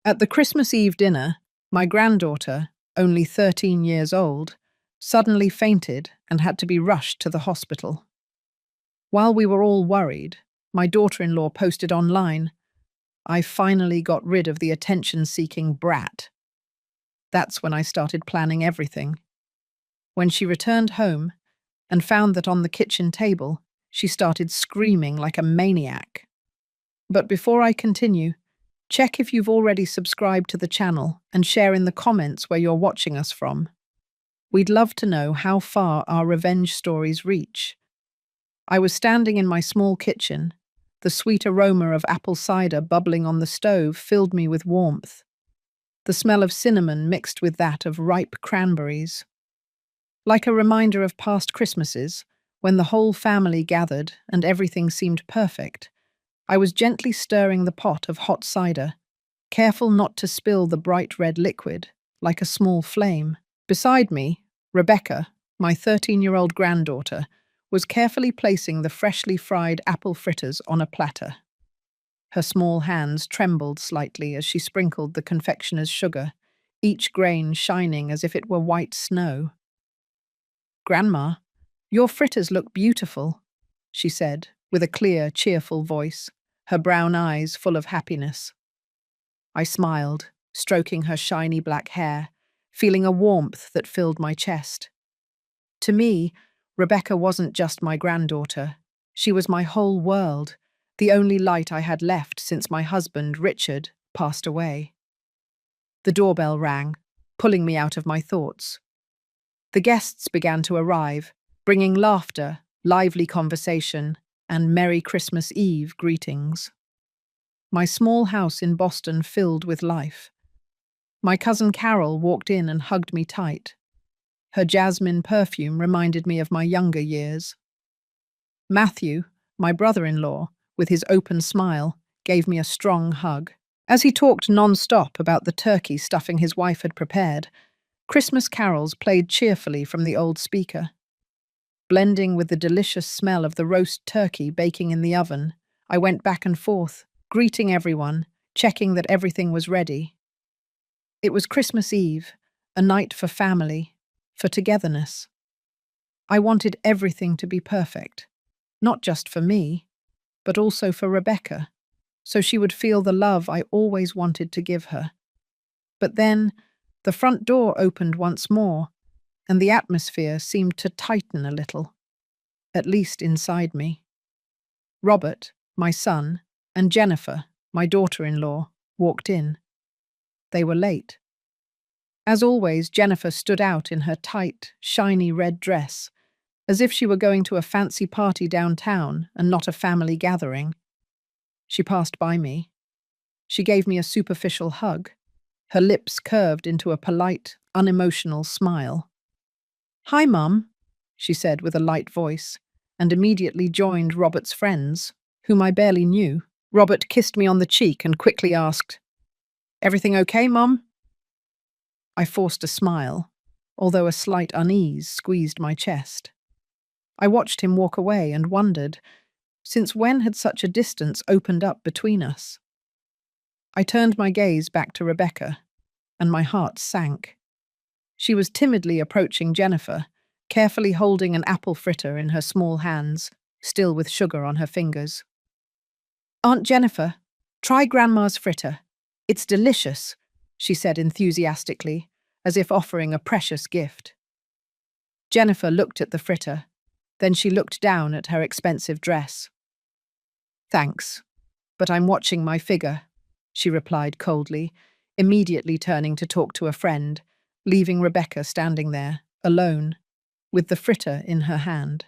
At the Christmas Eve dinner, my granddaughter, only 13 years old, suddenly fainted and had to be rushed to the hospital. While we were all worried, my daughter-in-law posted online, "I finally got rid of the attention-seeking brat." That's when I started planning everything. When she returned home and found that on the kitchen table, she started screaming like a maniac. But before I continue, check if you've already subscribed to the channel and share in the comments where you're watching us from. We'd love to know how far our revenge stories reach. I was standing in my small kitchen. The sweet aroma of apple cider bubbling on the stove filled me with warmth. The smell of cinnamon mixed with that of ripe cranberries. Like a reminder of past Christmases, when the whole family gathered and everything seemed perfect, I was gently stirring the pot of hot cider, careful not to spill the bright red liquid, like a small flame. Beside me, Rebecca, my 13-year-old granddaughter, was carefully placing the freshly fried apple fritters on a platter. Her small hands trembled slightly as she sprinkled the confectioner's sugar, each grain shining as if it were white snow. "Grandma, your fritters look beautiful," she said, with a clear, cheerful voice, her brown eyes full of happiness. I smiled, stroking her shiny black hair, feeling a warmth that filled my chest. To me, Rebecca wasn't just my granddaughter. She was my whole world, the only light I had left since my husband, Richard, passed away. The doorbell rang, pulling me out of my thoughts. The guests began to arrive, bringing laughter, lively conversation, and Merry Christmas Eve greetings. My small house in Boston filled with life. My cousin Carol walked in and hugged me tight. Her jasmine perfume reminded me of my younger years. Matthew, my brother-in-law, with his open smile, gave me a strong hug. As he talked non-stop about the turkey stuffing his wife had prepared, Christmas carols played cheerfully from the old speaker. Blending with the delicious smell of the roast turkey baking in the oven, I went back and forth, greeting everyone, checking that everything was ready. It was Christmas Eve, a night for family, for togetherness. I wanted everything to be perfect, not just for me, but also for Rebecca, so she would feel the love I always wanted to give her. But then, the front door opened once more, and the atmosphere seemed to tighten a little, at least inside me. Robert, my son, and Jennifer, my daughter-in-law, walked in. They were late. As always, Jennifer stood out in her tight, shiny red dress, as if she were going to a fancy party downtown and not a family gathering. She passed by me. She gave me a superficial hug, her lips curved into a polite, unemotional smile. "Hi, Mum," she said with a light voice, and immediately joined Robert's friends, whom I barely knew. Robert kissed me on the cheek and quickly asked, "Everything okay, Mum?" I forced a smile, although a slight unease squeezed my chest. I watched him walk away and wondered, since when had such a distance opened up between us? I turned my gaze back to Rebecca, and my heart sank. She was timidly approaching Jennifer, carefully holding an apple fritter in her small hands, still with sugar on her fingers. "Aunt Jennifer, try Grandma's fritter. It's delicious," she said enthusiastically, as if offering a precious gift. Jennifer looked at the fritter, then she looked down at her expensive dress. "Thanks, but I'm watching my figure," she replied coldly, immediately turning to talk to a friend, leaving Rebecca standing there, alone, with the fritter in her hand.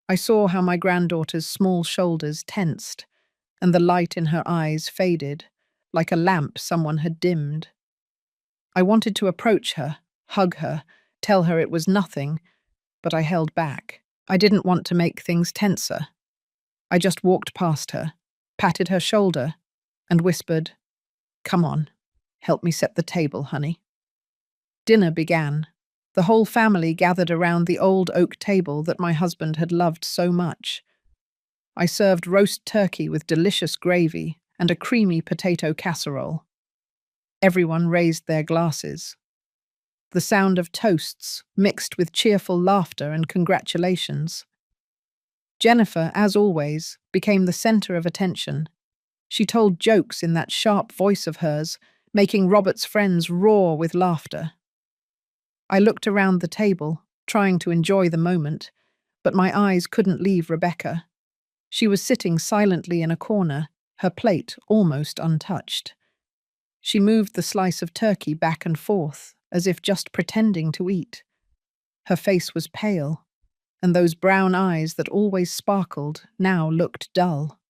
I saw how my granddaughter's small shoulders tensed, and the light in her eyes faded, like a lamp someone had dimmed. I wanted to approach her, hug her, tell her it was nothing, but I held back. I didn't want to make things tenser. I just walked past her, patted her shoulder, and whispered, "Come on, help me set the table, honey." Dinner began. The whole family gathered around the old oak table that my husband had loved so much. I served roast turkey with delicious gravy and a creamy potato casserole. Everyone raised their glasses. The sound of toasts mixed with cheerful laughter and congratulations. Jennifer, as always, became the center of attention. She told jokes in that sharp voice of hers, making Robert's friends roar with laughter. I looked around the table, trying to enjoy the moment, but my eyes couldn't leave Rebecca. She was sitting silently in a corner, her plate almost untouched. She moved the slice of turkey back and forth, as if just pretending to eat. Her face was pale, and those brown eyes that always sparkled now looked dull.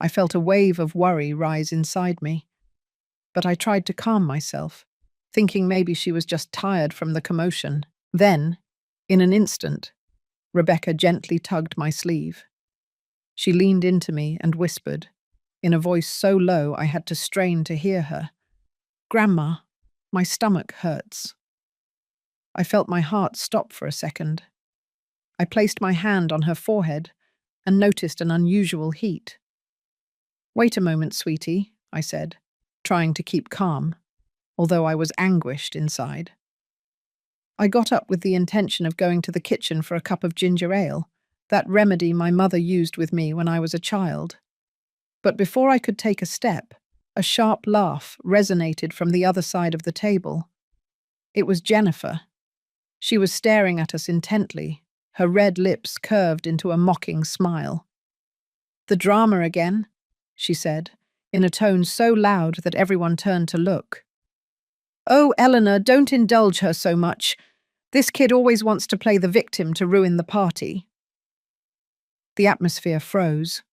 I felt a wave of worry rise inside me, but I tried to calm myself, thinking maybe she was just tired from the commotion. Then, in an instant, Rebecca gently tugged my sleeve. She leaned into me and whispered, in a voice so low I had to strain to hear her, "Grandma, my stomach hurts." I felt my heart stop for a second. I placed my hand on her forehead and noticed an unusual heat. "Wait a moment, sweetie," I said, trying to keep calm, although I was anguished inside. I got up with the intention of going to the kitchen for a cup of ginger ale, that remedy my mother used with me when I was a child. But before I could take a step, a sharp laugh resonated from the other side of the table. It was Jennifer. She was staring at us intently, her red lips curved into a mocking smile. "The drama again," she said, in a tone so loud that everyone turned to look. "Oh, Eleanor, don't indulge her so much. This kid always wants to play the victim to ruin the party." The atmosphere froze.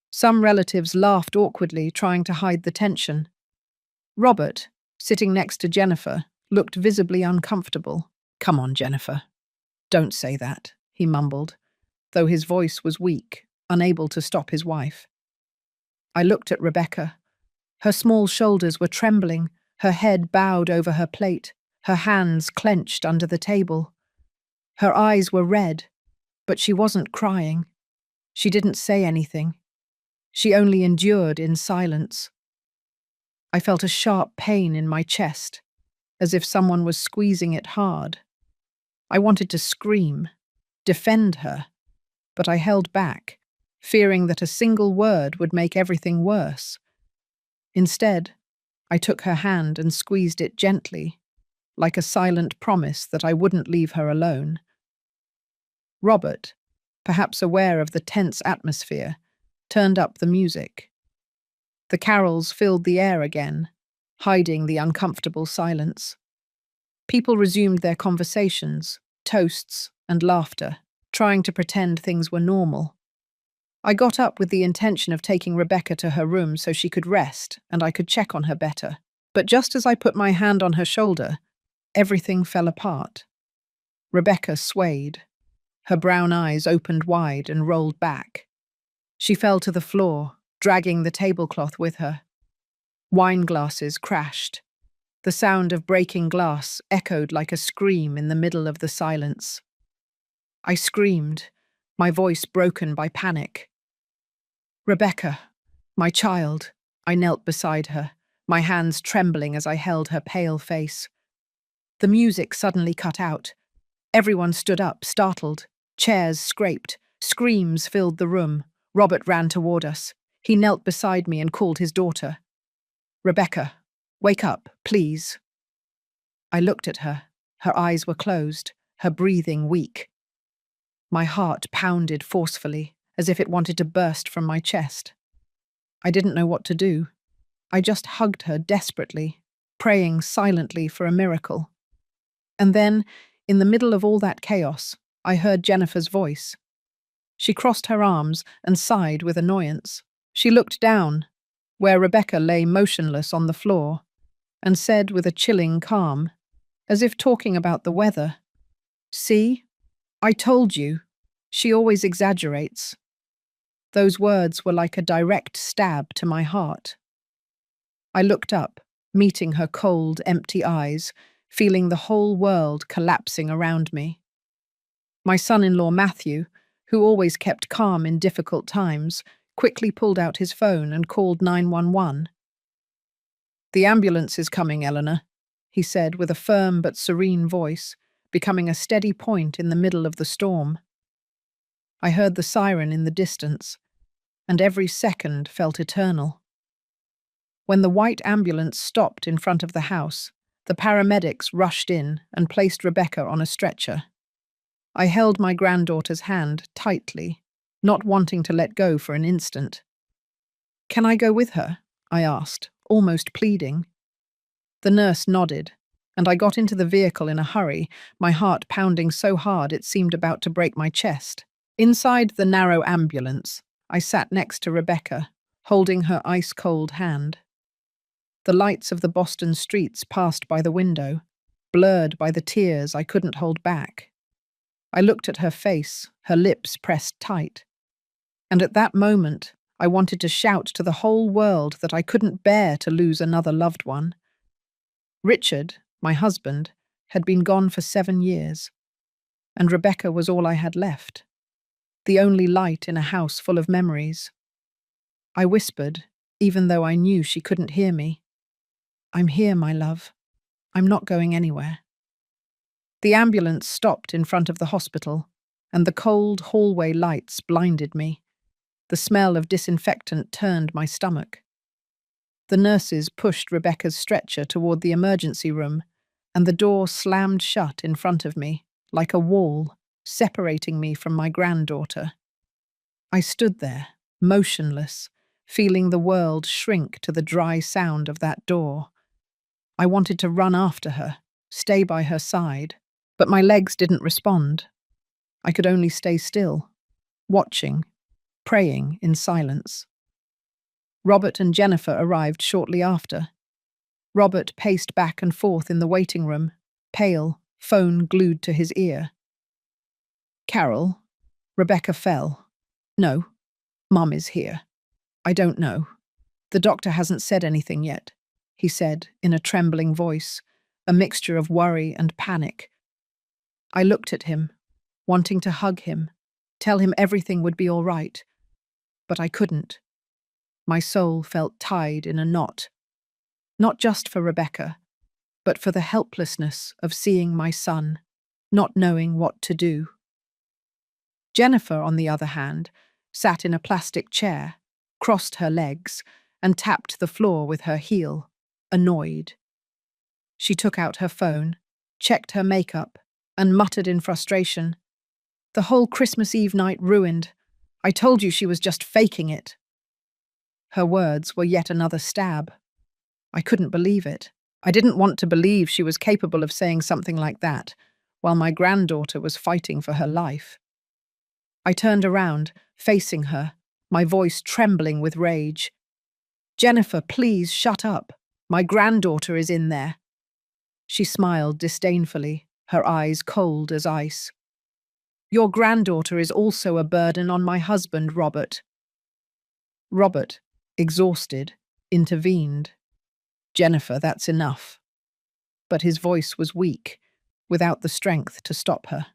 Some relatives laughed awkwardly, trying to hide the tension. Robert, sitting next to Jennifer, looked visibly uncomfortable. "Come on, Jennifer. Don't say that," he mumbled, though his voice was weak, unable to stop his wife. I looked at Rebecca. Her small shoulders were trembling, her head bowed over her plate, her hands clenched under the table. Her eyes were red, but she wasn't crying. She didn't say anything. She only endured in silence. I felt a sharp pain in my chest, as if someone was squeezing it hard. I wanted to scream, defend her, but I held back, fearing that a single word would make everything worse. Instead, I took her hand and squeezed it gently, like a silent promise that I wouldn't leave her alone. Robert, perhaps aware of the tense atmosphere, turned up the music. The carols filled the air again, hiding the uncomfortable silence. People resumed their conversations, toasts, and laughter, trying to pretend things were normal. I got up with the intention of taking Rebecca to her room so she could rest and I could check on her better. But just as I put my hand on her shoulder, everything fell apart. Rebecca swayed. Her brown eyes opened wide and rolled back. She fell to the floor, dragging the tablecloth with her. Wine glasses crashed. The sound of breaking glass echoed like a scream in the middle of the silence. I screamed, my voice broken by panic. "Rebecca, my child," I knelt beside her, my hands trembling as I held her pale face. The music suddenly cut out. Everyone stood up, startled. Chairs scraped. Screams filled the room. Robert ran toward us. He knelt beside me and called his daughter. "Rebecca, wake up, please." I looked at her. Her eyes were closed, her breathing weak. My heart pounded forcefully, as if it wanted to burst from my chest. I didn't know what to do. I just hugged her desperately, praying silently for a miracle. And then, in the middle of all that chaos, I heard Jennifer's voice. She crossed her arms and sighed with annoyance. She looked down, where Rebecca lay motionless on the floor, and said with a chilling calm, as if talking about the weather, "See? I told you. She always exaggerates." Those words were like a direct stab to my heart. I looked up, meeting her cold, empty eyes, feeling the whole world collapsing around me. My son-in-law Matthew, who always kept calm in difficult times, quickly pulled out his phone and called 911. "The ambulance is coming, Eleanor," he said with a firm but serene voice, becoming a steady point in the middle of the storm. I heard the siren in the distance, and every second felt eternal. When the white ambulance stopped in front of the house, the paramedics rushed in and placed Rebecca on a stretcher. I held my granddaughter's hand tightly, not wanting to let go for an instant. "Can I go with her?" I asked, almost pleading. The nurse nodded, and I got into the vehicle in a hurry, my heart pounding so hard it seemed about to break my chest. Inside the narrow ambulance, I sat next to Rebecca, holding her ice-cold hand. The lights of the Boston streets passed by the window, blurred by the tears I couldn't hold back. I looked at her face, her lips pressed tight. And at that moment, I wanted to shout to the whole world that I couldn't bear to lose another loved one. Richard, my husband, had been gone for 7 years, and Rebecca was all I had left, the only light in a house full of memories. I whispered, even though I knew she couldn't hear me, "I'm here, my love. I'm not going anywhere." The ambulance stopped in front of the hospital, and the cold hallway lights blinded me. The smell of disinfectant turned my stomach. The nurses pushed Rebecca's stretcher toward the emergency room, and the door slammed shut in front of me, like a wall, separating me from my granddaughter. I stood there, motionless, feeling the world shrink to the dry sound of that door. I wanted to run after her, stay by her side, but my legs didn't respond. I could only stay still, watching, praying in silence. Robert and Jennifer arrived shortly after. Robert paced back and forth in the waiting room, pale, phone glued to his ear. "Carol, Rebecca fell. No, Mum is here. I don't know. The doctor hasn't said anything yet," he said in a trembling voice, a mixture of worry and panic. I looked at him, wanting to hug him, tell him everything would be all right, but I couldn't. My soul felt tied in a knot, not just for Rebecca, but for the helplessness of seeing my son, not knowing what to do. Jennifer, on the other hand, sat in a plastic chair, crossed her legs, and tapped the floor with her heel, annoyed. She took out her phone, checked her makeup, and muttered in frustration, "The whole Christmas Eve night ruined. I told you she was just faking it." Her words were yet another stab. I couldn't believe it. I didn't want to believe she was capable of saying something like that, while my granddaughter was fighting for her life. I turned around, facing her, my voice trembling with rage. "Jennifer, please shut up. My granddaughter is in there." She smiled disdainfully, her eyes cold as ice. "Your granddaughter is also a burden on my husband, Robert." Robert, exhausted, intervened. "Jennifer, that's enough." But his voice was weak, without the strength to stop her.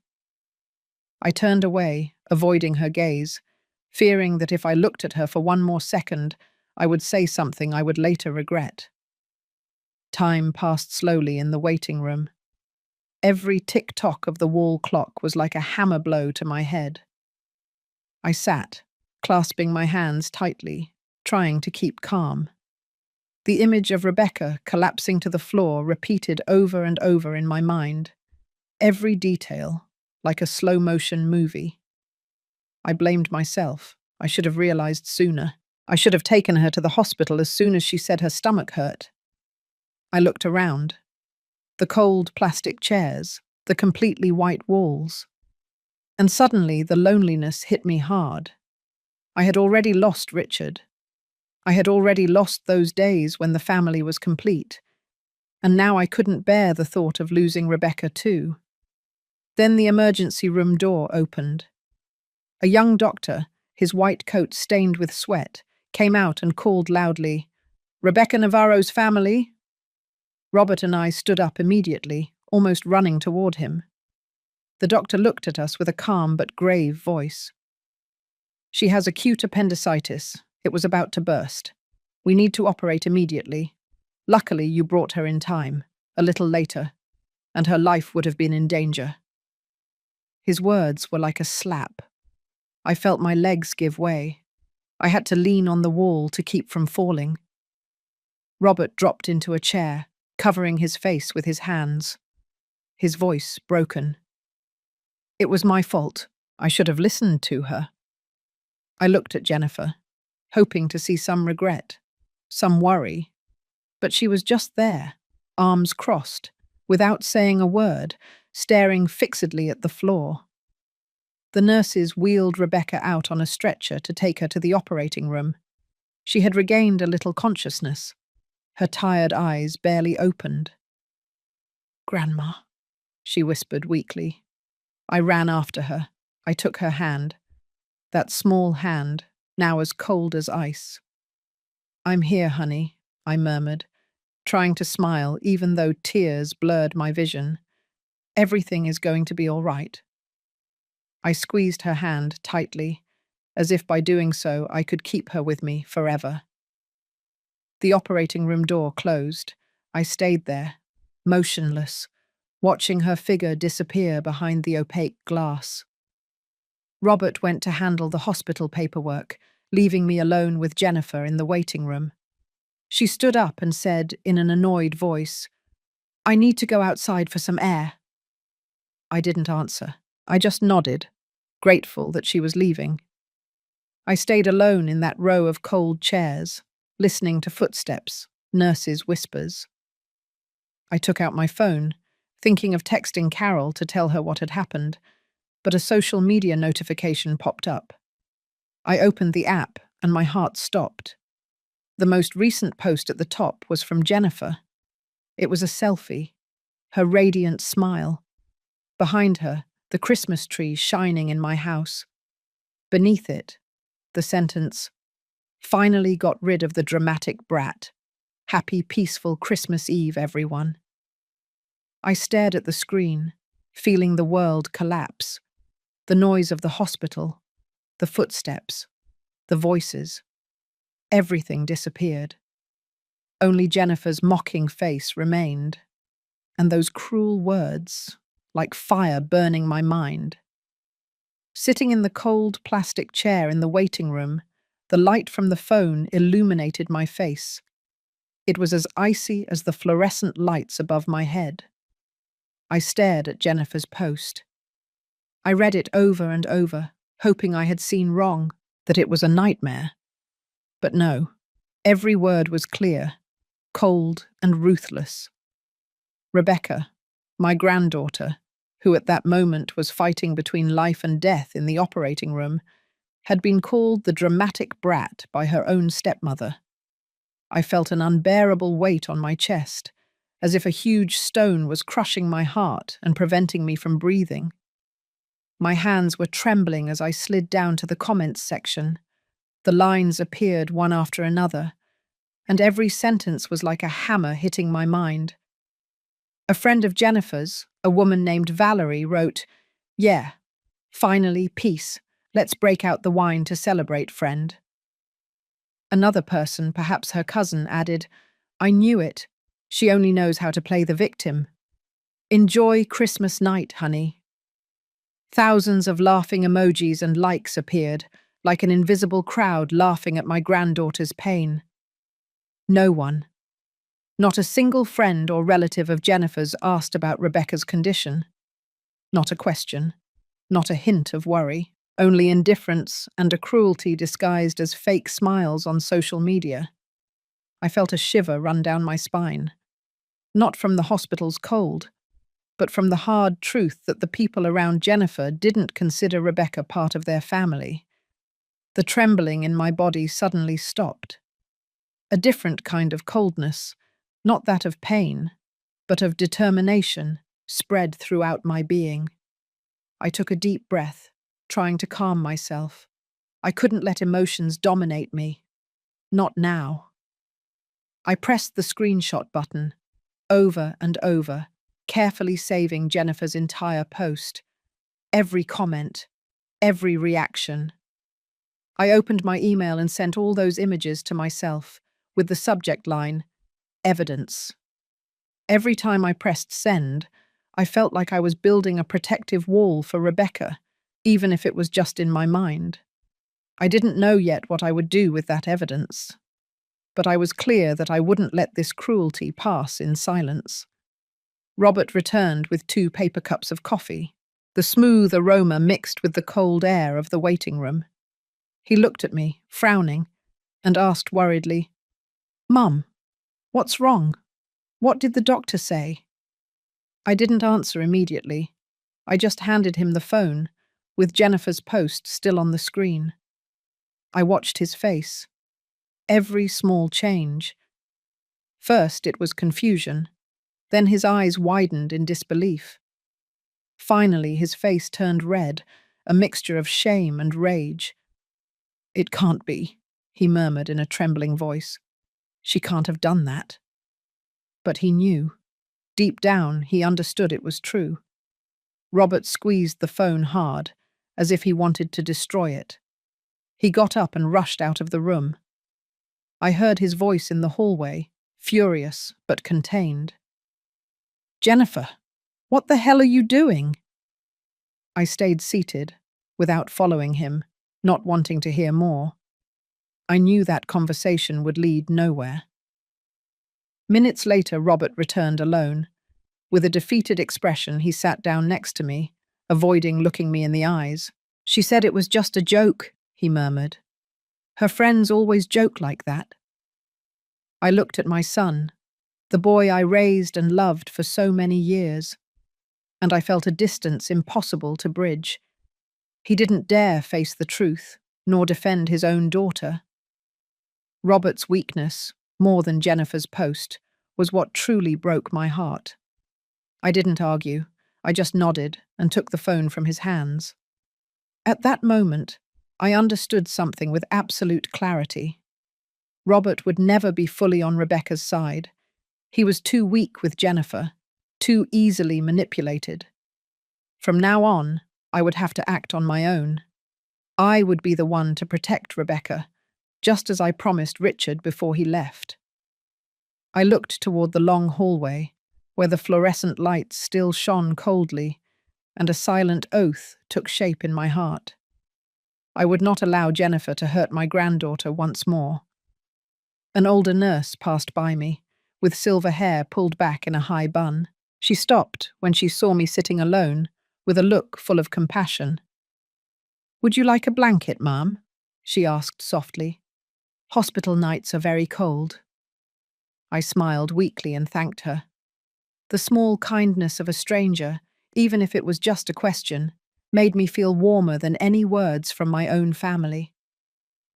I turned away, avoiding her gaze, fearing that if I looked at her for one more second, I would say something I would later regret. Time passed slowly in the waiting room. Every tick-tock of the wall clock was like a hammer blow to my head. I sat, clasping my hands tightly, trying to keep calm. The image of Rebecca collapsing to the floor repeated over and over in my mind, every detail, like a slow-motion movie. I blamed myself. I should have realized sooner. I should have taken her to the hospital as soon as she said her stomach hurt. I looked around. The cold plastic chairs, the completely white walls. And suddenly the loneliness hit me hard. I had already lost Richard. I had already lost those days when the family was complete. And now I couldn't bear the thought of losing Rebecca too. Then the emergency room door opened. A young doctor, his white coat stained with sweat, came out and called loudly, "Rebecca Navarro's family?" Robert and I stood up immediately, almost running toward him. The doctor looked at us with a calm but grave voice. "She has acute appendicitis. It was about to burst. We need to operate immediately. Luckily, you brought her in time, a little later, and her life would have been in danger." His words were like a slap. I felt my legs give way. I had to lean on the wall to keep from falling. Robert dropped into a chair, covering his face with his hands. His voice broken. "It was my fault. I should have listened to her." I looked at Jennifer, hoping to see some regret, some worry, but she was just there, arms crossed, without saying a word, staring fixedly at the floor. The nurses wheeled Rebecca out on a stretcher to take her to the operating room. She had regained a little consciousness. Her tired eyes barely opened. "Grandma," she whispered weakly. I ran after her. I took her hand. That small hand, now as cold as ice. "I'm here, honey," I murmured, trying to smile even though tears blurred my vision. "Everything is going to be all right." I squeezed her hand tightly, as if by doing so I could keep her with me forever. The operating room door closed. I stayed there, motionless, watching her figure disappear behind the opaque glass. Robert went to handle the hospital paperwork, leaving me alone with Jennifer in the waiting room. She stood up and said in an annoyed voice, "I need to go outside for some air." I didn't answer. I just nodded, grateful that she was leaving. I stayed alone in that row of cold chairs, listening to footsteps, nurses' whispers. I took out my phone, thinking of texting Carol to tell her what had happened, but a social media notification popped up. I opened the app and my heart stopped. The most recent post at the top was from Jennifer. It was a selfie, her radiant smile. Behind her, the Christmas tree shining in my house. Beneath it, the sentence, "Finally got rid of the dramatic brat. Happy, peaceful Christmas Eve, everyone." I stared at the screen, feeling the world collapse. The noise of the hospital, the footsteps, the voices. Everything disappeared. Only Jennifer's mocking face remained, and those cruel words, like fire burning my mind. Sitting in the cold plastic chair in the waiting room, the light from the phone illuminated my face. It was as icy as the fluorescent lights above my head. I stared at Jennifer's post. I read it over and over, hoping I had seen wrong, that it was a nightmare. But no, every word was clear, cold and ruthless. Rebecca, my granddaughter, who at that moment was fighting between life and death in the operating room, had been called the dramatic brat by her own stepmother. I felt an unbearable weight on my chest, as if a huge stone was crushing my heart and preventing me from breathing. My hands were trembling as I slid down to the comments section. The lines appeared one after another, and every sentence was like a hammer hitting my mind. A friend of Jennifer's, a woman named Valerie, wrote, "Yeah, finally, peace. Let's break out the wine to celebrate, friend." Another person, perhaps her cousin, added, "I knew it. She only knows how to play the victim. Enjoy Christmas night, honey." Thousands of laughing emojis and likes appeared, like an invisible crowd laughing at my granddaughter's pain. No one, not a single friend or relative of Jennifer's, asked about Rebecca's condition. Not a question, not a hint of worry, only indifference and a cruelty disguised as fake smiles on social media. I felt a shiver run down my spine. Not from the hospital's cold, but from the hard truth that the people around Jennifer didn't consider Rebecca part of their family. The trembling in my body suddenly stopped. A different kind of coldness, not that of pain, but of determination, spread throughout my being. I took a deep breath, trying to calm myself. I couldn't let emotions dominate me. Not now. I pressed the screenshot button, over and over, carefully saving Jennifer's entire post, every comment, every reaction. I opened my email and sent all those images to myself, with the subject line, Evidence. Every time I pressed send, I felt like I was building a protective wall for Rebecca, even if it was just in my mind. I didn't know yet what I would do with that evidence, but I was clear that I wouldn't let this cruelty pass in silence. Robert returned with 2 paper cups of coffee, the smooth aroma mixed with the cold air of the waiting room. He looked at me, frowning, and asked worriedly, "Mum, what's wrong? What did the doctor say?" I didn't answer immediately. I just handed him the phone, with Jennifer's post still on the screen. I watched his face. Every small change. First it was confusion, then his eyes widened in disbelief. Finally his face turned red, a mixture of shame and rage. "It can't be," he murmured in a trembling voice. "She can't have done that." But he knew. Deep down, he understood it was true. Robert squeezed the phone hard, as if he wanted to destroy it. He got up and rushed out of the room. I heard his voice in the hallway, furious but contained. "Jennifer, what the hell are you doing?" I stayed seated, without following him, not wanting to hear more. I knew that conversation would lead nowhere. Minutes later, Robert returned alone. With a defeated expression, he sat down next to me, avoiding looking me in the eyes. "She said it was just a joke," he murmured. "Her friends always joke like that." I looked at my son, the boy I raised and loved for so many years, and I felt a distance impossible to bridge. He didn't dare face the truth, nor defend his own daughter. Robert's weakness, more than Jennifer's post, was what truly broke my heart. I didn't argue. I just nodded and took the phone from his hands. At that moment, I understood something with absolute clarity. Robert would never be fully on Rebecca's side. He was too weak with Jennifer, too easily manipulated. From now on, I would have to act on my own. I would be the one to protect Rebecca, just as I promised Richard before he left. I looked toward the long hallway, where the fluorescent lights still shone coldly, and a silent oath took shape in my heart. I would not allow Jennifer to hurt my granddaughter once more. An older nurse passed by me, with silver hair pulled back in a high bun. She stopped when she saw me sitting alone, with a look full of compassion. "Would you like a blanket, ma'am?" she asked softly. "Hospital nights are very cold." I smiled weakly and thanked her. The small kindness of a stranger, even if it was just a question, made me feel warmer than any words from my own family.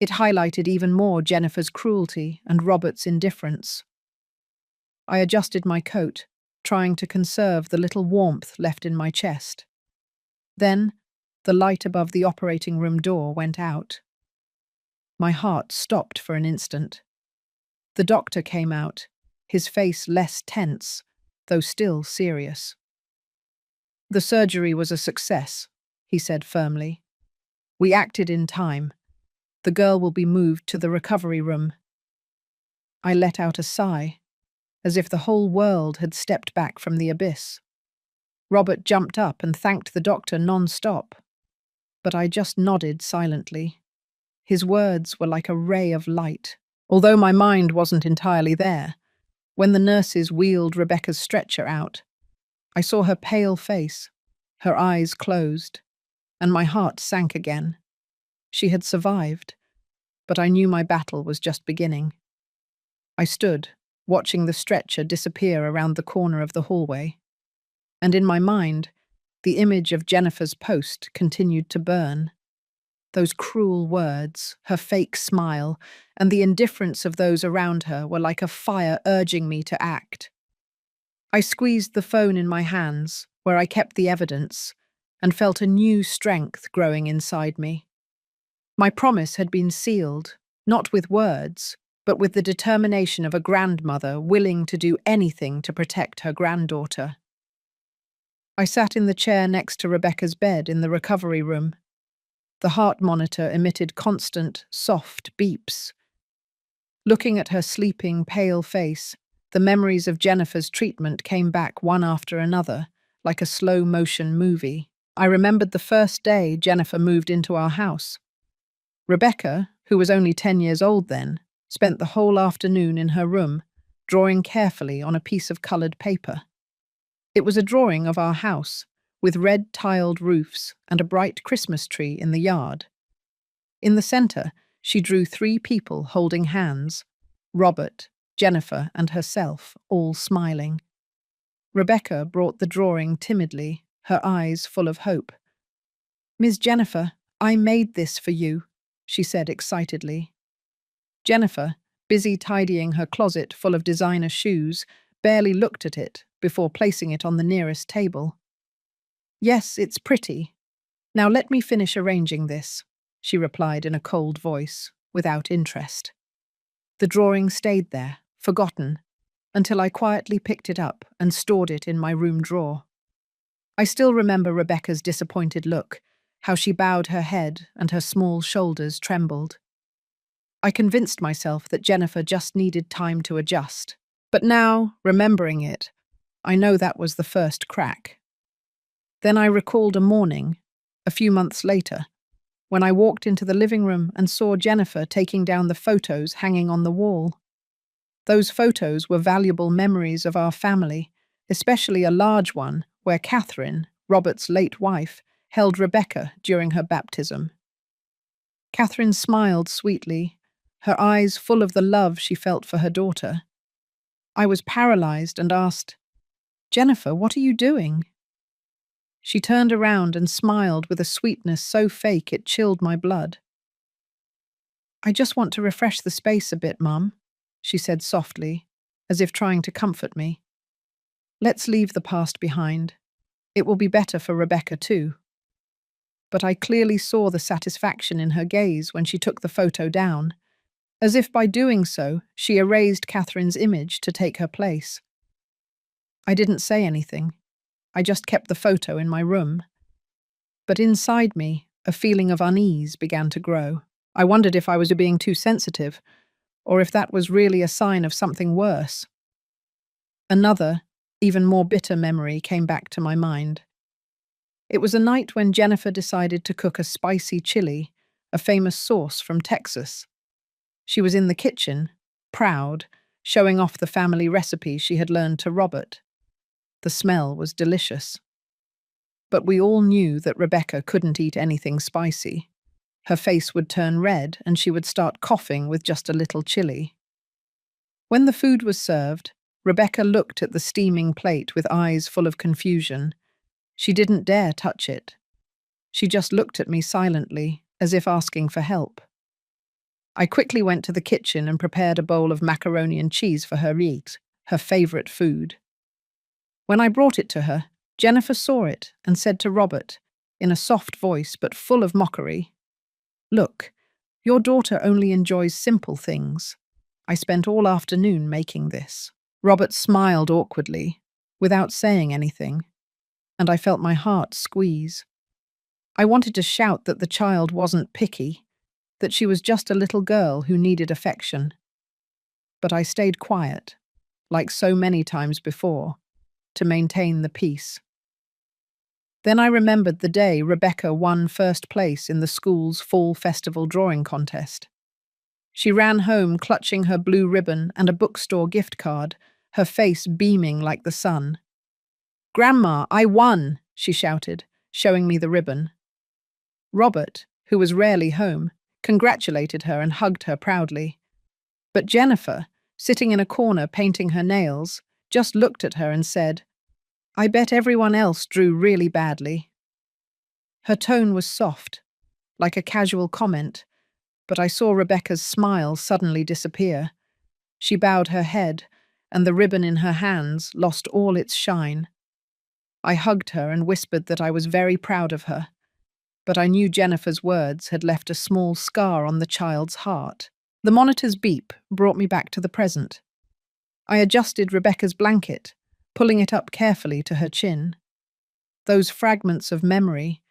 It highlighted even more Jennifer's cruelty and Robert's indifference. I adjusted my coat, trying to conserve the little warmth left in my chest. Then, the light above the operating room door went out. My heart stopped for an instant. The doctor came out, his face less tense, though still serious. "The surgery was a success," he said firmly. "We acted in time. The girl will be moved to the recovery room." I let out a sigh, as if the whole world had stepped back from the abyss. Robert jumped up and thanked the doctor non-stop, but I just nodded silently. His words were like a ray of light, although my mind wasn't entirely there. When the nurses wheeled Rebecca's stretcher out, I saw her pale face, her eyes closed, and my heart sank again. She had survived, but I knew my battle was just beginning. I stood, watching the stretcher disappear around the corner of the hallway, and in my mind, the image of Jennifer's post continued to burn. Those cruel words, her fake smile, and the indifference of those around her were like a fire urging me to act. I squeezed the phone in my hands, where I kept the evidence, and felt a new strength growing inside me. My promise had been sealed, not with words, but with the determination of a grandmother willing to do anything to protect her granddaughter. I sat in the chair next to Rebecca's bed in the recovery room. The heart monitor emitted constant, soft beeps. Looking at her sleeping, pale face, The memories of Jennifer's treatment came back one after another, like a slow-motion movie. I remembered the first day Jennifer moved into our house. Rebecca, who was only 10 years old then, spent the whole afternoon in her room, drawing carefully on a piece of coloured paper. It was a drawing of our house, with red tiled roofs and a bright Christmas tree in the yard. In the centre, she drew 3 people holding hands: Robert, Jennifer, and herself, all smiling. Rebecca brought the drawing timidly, her eyes full of hope. "Miss Jennifer, I made this for you," she said excitedly. Jennifer, busy tidying her closet full of designer shoes, barely looked at it before placing it on the nearest table. "Yes, it's pretty. Now let me finish arranging this," she replied in a cold voice, without interest. The drawing stayed there, forgotten, until I quietly picked it up and stored it in my room drawer. I still remember Rebecca's disappointed look, how she bowed her head and her small shoulders trembled. I convinced myself that Jennifer just needed time to adjust. But now, remembering it, I know that was the first crack. Then I recalled a morning, a few months later, when I walked into the living room and saw Jennifer taking down the photos hanging on the wall. Those photos were valuable memories of our family, especially a large one where Catherine, Robert's late wife, held Rebecca during her baptism. Catherine smiled sweetly, her eyes full of the love she felt for her daughter. I was paralyzed and asked, "Jennifer, what are you doing?" She turned around and smiled with a sweetness so fake it chilled my blood. "I just want to refresh the space a bit, Mum," she said softly, as if trying to comfort me. "Let's leave the past behind. It will be better for Rebecca too." But I clearly saw the satisfaction in her gaze when she took the photo down, as if by doing so she erased Catherine's image to take her place. I didn't say anything. I just kept the photo in my room. But inside me, a feeling of unease began to grow. I wondered if I was being too sensitive, or if that was really a sign of something worse. Another, even more bitter memory came back to my mind. It was a night when Jennifer decided to cook a spicy chili, a famous sauce from Texas. She was in the kitchen, proud, showing off the family recipe she had learned to Robert. The smell was delicious. But we all knew that Rebecca couldn't eat anything spicy. Her face would turn red and she would start coughing with just a little chili. When the food was served, Rebecca looked at the steaming plate with eyes full of confusion. She didn't dare touch it. She just looked at me silently, as if asking for help. I quickly went to the kitchen and prepared a bowl of macaroni and cheese for her to eat, her favorite food. When I brought it to her, Jennifer saw it and said to Robert, in a soft voice but full of mockery, "Look, your daughter only enjoys simple things. I spent all afternoon making this." Robert smiled awkwardly, without saying anything, and I felt my heart squeeze. I wanted to shout that the child wasn't picky, that she was just a little girl who needed affection. But I stayed quiet, like so many times before, to maintain the peace. Then I remembered the day Rebecca won first place in the school's fall festival drawing contest. She ran home clutching her blue ribbon and a bookstore gift card, her face beaming like the sun. "Grandma, I won!" she shouted, showing me the ribbon. Robert, who was rarely home, congratulated her and hugged her proudly. But Jennifer, sitting in a corner painting her nails, just looked at her and said, "I bet everyone else drew really badly." Her tone was soft, like a casual comment, but I saw Rebecca's smile suddenly disappear. She bowed her head, and the ribbon in her hands lost all its shine. I hugged her and whispered that I was very proud of her, but I knew Jennifer's words had left a small scar on the child's heart. The monitor's beep brought me back to the present. I adjusted Rebecca's blanket, pulling it up carefully to her chin. Those fragments of memory,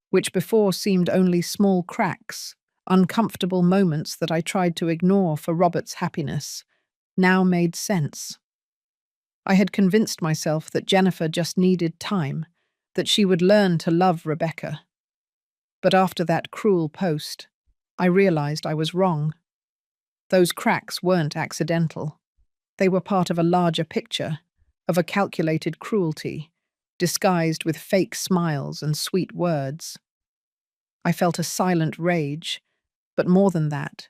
which before seemed only small cracks, uncomfortable moments that I tried to ignore for Robert's happiness, now made sense. I had convinced myself that Jennifer just needed time, that she would learn to love Rebecca. But after that cruel post, I realized I was wrong. Those cracks weren't accidental. They were part of a larger picture, of a calculated cruelty, disguised with fake smiles and sweet words. I felt a silent rage, but more than that,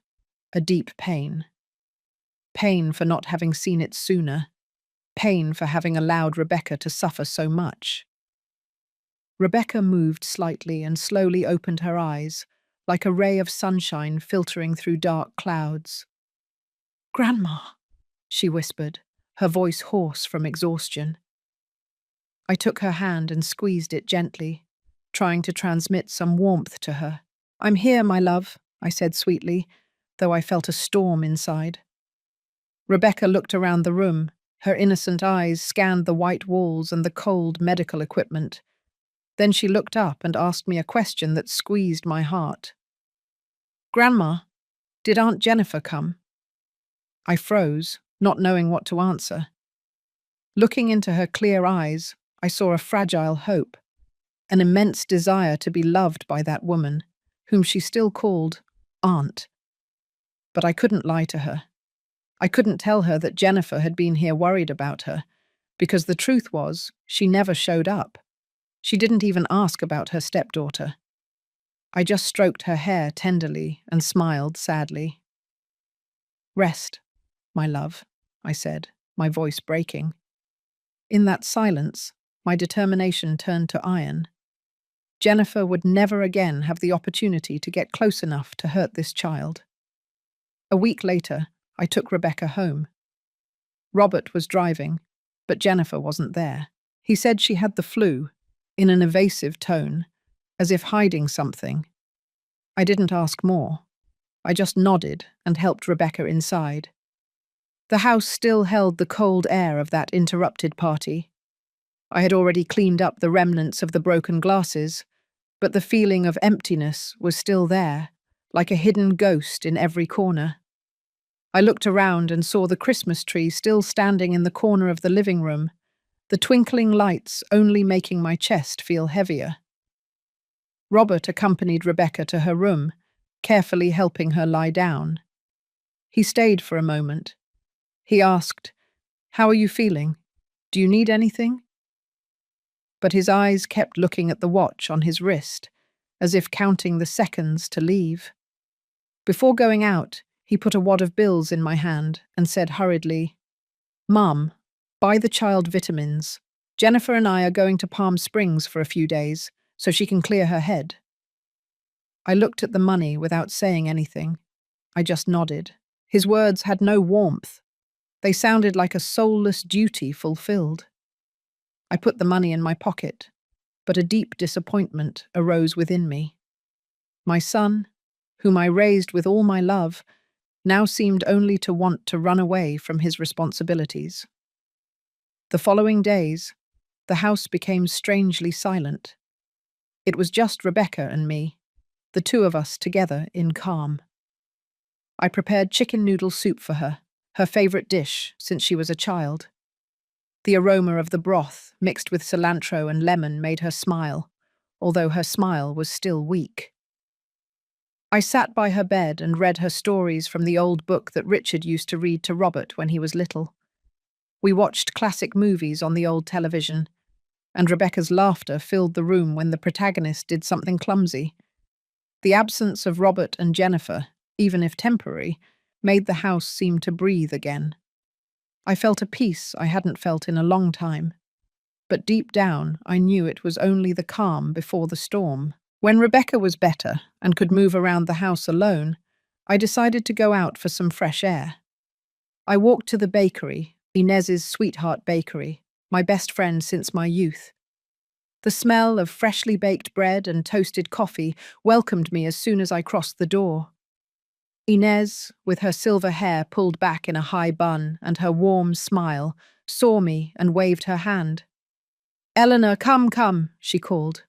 a deep pain. Pain for not having seen it sooner. Pain for having allowed Rebecca to suffer so much. Rebecca moved slightly and slowly opened her eyes, like a ray of sunshine filtering through dark clouds. "Grandma," she whispered, her voice hoarse from exhaustion. I took her hand and squeezed it gently, trying to transmit some warmth to her. "I'm here, my love," I said sweetly, though I felt a storm inside. Rebecca looked around the room. Her innocent eyes scanned the white walls and the cold medical equipment. Then she looked up and asked me a question that squeezed my heart. "Grandma, did Aunt Jennifer come?" I froze, not knowing what to answer. Looking into her clear eyes, I saw a fragile hope, an immense desire to be loved by that woman, whom she still called Aunt. But I couldn't lie to her. I couldn't tell her that Jennifer had been here worried about her, because the truth was, she never showed up. She didn't even ask about her stepdaughter. I just stroked her hair tenderly and smiled sadly. "Rest, my love," I said, my voice breaking. In that silence, my determination turned to iron. Jennifer would never again have the opportunity to get close enough to hurt this child. A week later, I took Rebecca home. Robert was driving, but Jennifer wasn't there. He said she had the flu, in an evasive tone, as if hiding something. I didn't ask more. I just nodded and helped Rebecca inside. The house still held the cold air of that interrupted party. I had already cleaned up the remnants of the broken glasses, but the feeling of emptiness was still there, like a hidden ghost in every corner. I looked around and saw the Christmas tree still standing in the corner of the living room, the twinkling lights only making my chest feel heavier. Robert accompanied Rebecca to her room, carefully helping her lie down. He stayed for a moment. He asked, "How are you feeling? Do you need anything?" But his eyes kept looking at the watch on his wrist, as if counting the seconds to leave. Before going out, he put a wad of bills in my hand and said hurriedly, "Mum, buy the child vitamins. Jennifer and I are going to Palm Springs for a few days, so she can clear her head." I looked at the money without saying anything. I just nodded. His words had no warmth. They sounded like a soulless duty fulfilled. I put the money in my pocket, but a deep disappointment arose within me. My son, whom I raised with all my love, now seemed only to want to run away from his responsibilities. The following days, the house became strangely silent. It was just Rebecca and me, the two of us together in calm. I prepared chicken noodle soup for her, her favorite dish since she was a child. The aroma of the broth, mixed with cilantro and lemon, made her smile, although her smile was still weak. I sat by her bed and read her stories from the old book that Richard used to read to Robert when he was little. We watched classic movies on the old television, and Rebecca's laughter filled the room when the protagonist did something clumsy. The absence of Robert and Jennifer, even if temporary, made the house seem to breathe again. I felt a peace I hadn't felt in a long time. But deep down, I knew it was only the calm before the storm. When Rebecca was better and could move around the house alone, I decided to go out for some fresh air. I walked to the bakery, Inez's Sweetheart Bakery, my best friend since my youth. The smell of freshly baked bread and toasted coffee welcomed me as soon as I crossed the door. Inez, with her silver hair pulled back in a high bun and her warm smile, saw me and waved her hand. "Eleanor, come," she called.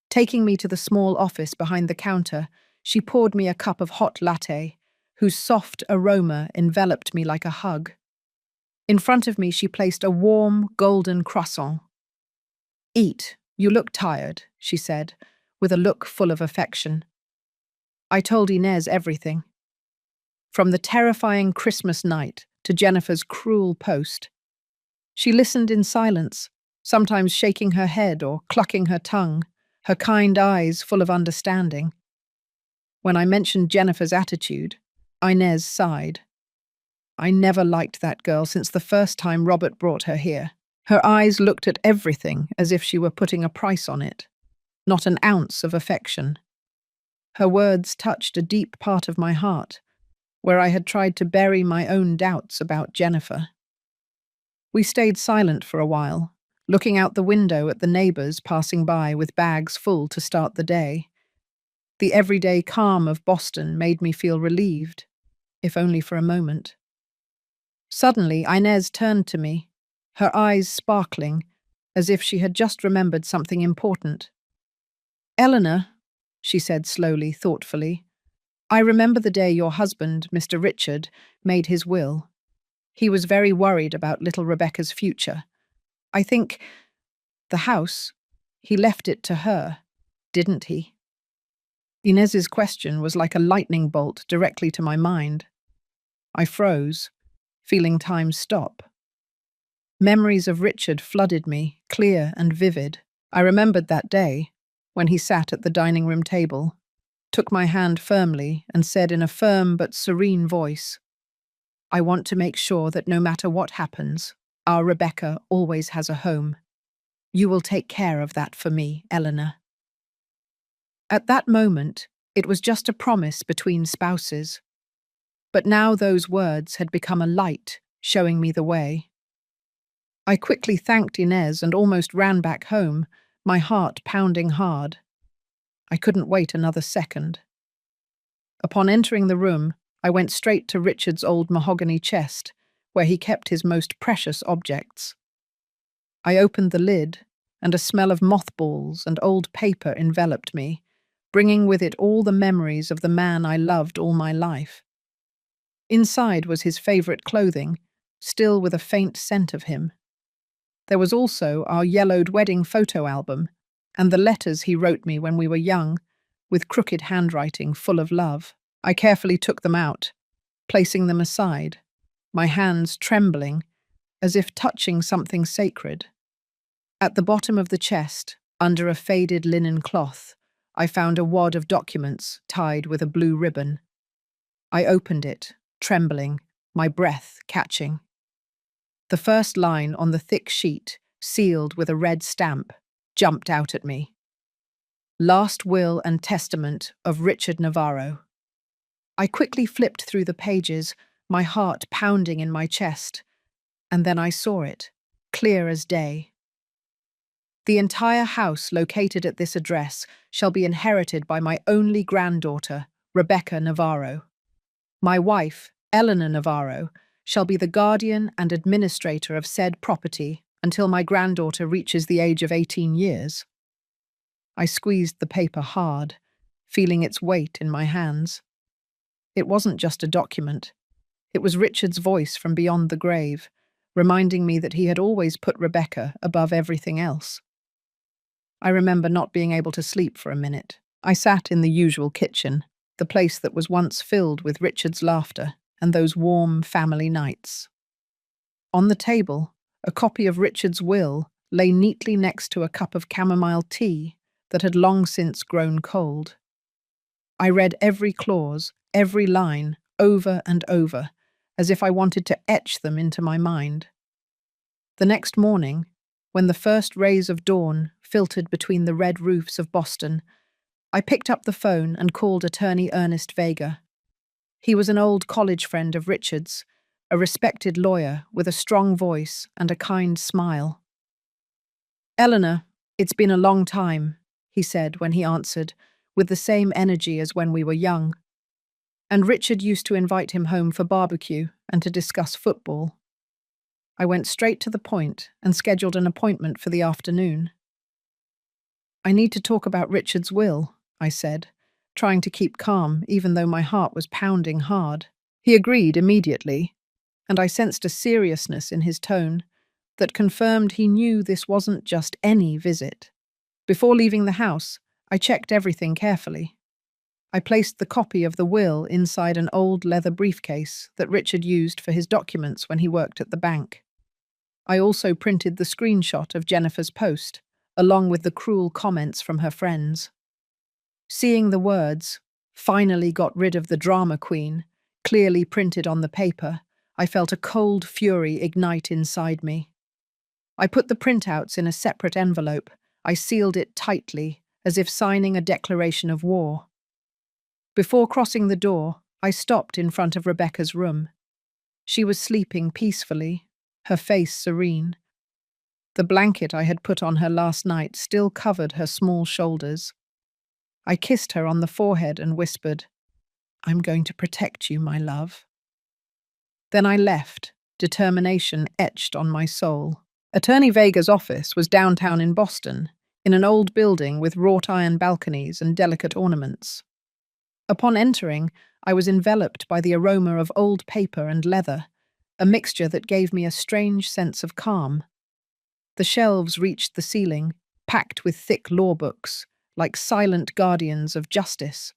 Taking me to the small office behind the counter, she poured me a cup of hot latte, whose soft aroma enveloped me like a hug. In front of me, she placed a warm, golden croissant. "Eat, you look tired," she said, with a look full of affection. I told Inez everything. From the terrifying Christmas night to Jennifer's cruel post. She listened in silence, sometimes shaking her head or clucking her tongue, her kind eyes full of understanding. When I mentioned Jennifer's attitude, Inez sighed. I never liked that girl since the first time Robert brought her here. Her eyes looked at everything as if she were putting a price on it, not an ounce of affection. Her words touched a deep part of my heart, where I had tried to bury my own doubts about Jennifer. We stayed silent for a while, looking out the window at the neighbours passing by with bags full to start the day. The everyday calm of Boston made me feel relieved, if only for a moment. Suddenly, Inez turned to me, her eyes sparkling, as if she had just remembered something important. "Eleanor," she said slowly, thoughtfully, "I remember the day your husband, Mr. Richard, made his will. He was very worried about little Rebecca's future. I think the house, he left it to her, didn't he?" Inez's question was like a lightning bolt directly to my mind. I froze, feeling time stop. Memories of Richard flooded me, clear and vivid. I remembered that day, when he sat at the dining room table, took my hand firmly and said in a firm but serene voice, "I want to make sure that no matter what happens, our Rebecca always has a home. You will take care of that for me, Eleanor." At that moment, it was just a promise between spouses. But now those words had become a light, showing me the way. I quickly thanked Inez and almost ran back home, my heart pounding hard. I couldn't wait another second. Upon entering the room, I went straight to Richard's old mahogany chest, where he kept his most precious objects. I opened the lid, and a smell of mothballs and old paper enveloped me, bringing with it all the memories of the man I loved all my life. Inside was his favourite clothing, still with a faint scent of him. There was also our yellowed wedding photo album, and the letters he wrote me when we were young, with crooked handwriting full of love. I carefully took them out, placing them aside, my hands trembling, as if touching something sacred. At the bottom of the chest, under a faded linen cloth, I found a wad of documents tied with a blue ribbon. I opened it, trembling, my breath catching. The first line on the thick sheet, sealed with a red stamp, jumped out at me. "Last Will and Testament of Richard Navarro." I quickly flipped through the pages, my heart pounding in my chest, and then I saw it, clear as day. "The entire house located at this address shall be inherited by my only granddaughter, Rebecca Navarro. My wife, Eleanor Navarro, shall be the guardian and administrator of said property until my granddaughter reaches the age of 18 years. I squeezed the paper hard, feeling its weight in my hands. It wasn't just a document. It was Richard's voice from beyond the grave, reminding me that he had always put Rebecca above everything else. I remember not being able to sleep for a minute. I sat in the usual kitchen, the place that was once filled with Richard's laughter and those warm family nights. On the table, a copy of Richard's will lay neatly next to a cup of chamomile tea that had long since grown cold. I read every clause, every line, over and over, as if I wanted to etch them into my mind. The next morning, when the first rays of dawn filtered between the red roofs of Boston, I picked up the phone and called attorney Ernest Vega. He was an old college friend of Richard's, a respected lawyer with a strong voice and a kind smile. "Eleanor, it's been a long time," he said when he answered, with the same energy as when we were young. And Richard used to invite him home for barbecue and to discuss football. I went straight to the point and scheduled an appointment for the afternoon. "I need to talk about Richard's will," I said, trying to keep calm even though my heart was pounding hard. He agreed immediately. and I sensed a seriousness in his tone that confirmed he knew this wasn't just any visit. Before leaving the house, I checked everything carefully. I placed the copy of the will inside an old leather briefcase that Richard used for his documents when he worked at the bank. I also printed the screenshot of Jennifer's post, along with the cruel comments from her friends. Seeing the words, "Finally got rid of the drama queen," clearly printed on the paper, I felt a cold fury ignite inside me. I put the printouts in a separate envelope. I sealed it tightly, as if signing a declaration of war. Before crossing the door, I stopped in front of Rebecca's room. She was sleeping peacefully, her face serene. The blanket I had put on her last night still covered her small shoulders. I kissed her on the forehead and whispered, "I'm going to protect you, my love." Then I left, determination etched on my soul. Attorney Vega's office was downtown in Boston, in an old building with wrought iron balconies and delicate ornaments. Upon entering, I was enveloped by the aroma of old paper and leather, a mixture that gave me a strange sense of calm. The shelves reached the ceiling, packed with thick law books, like silent guardians of justice.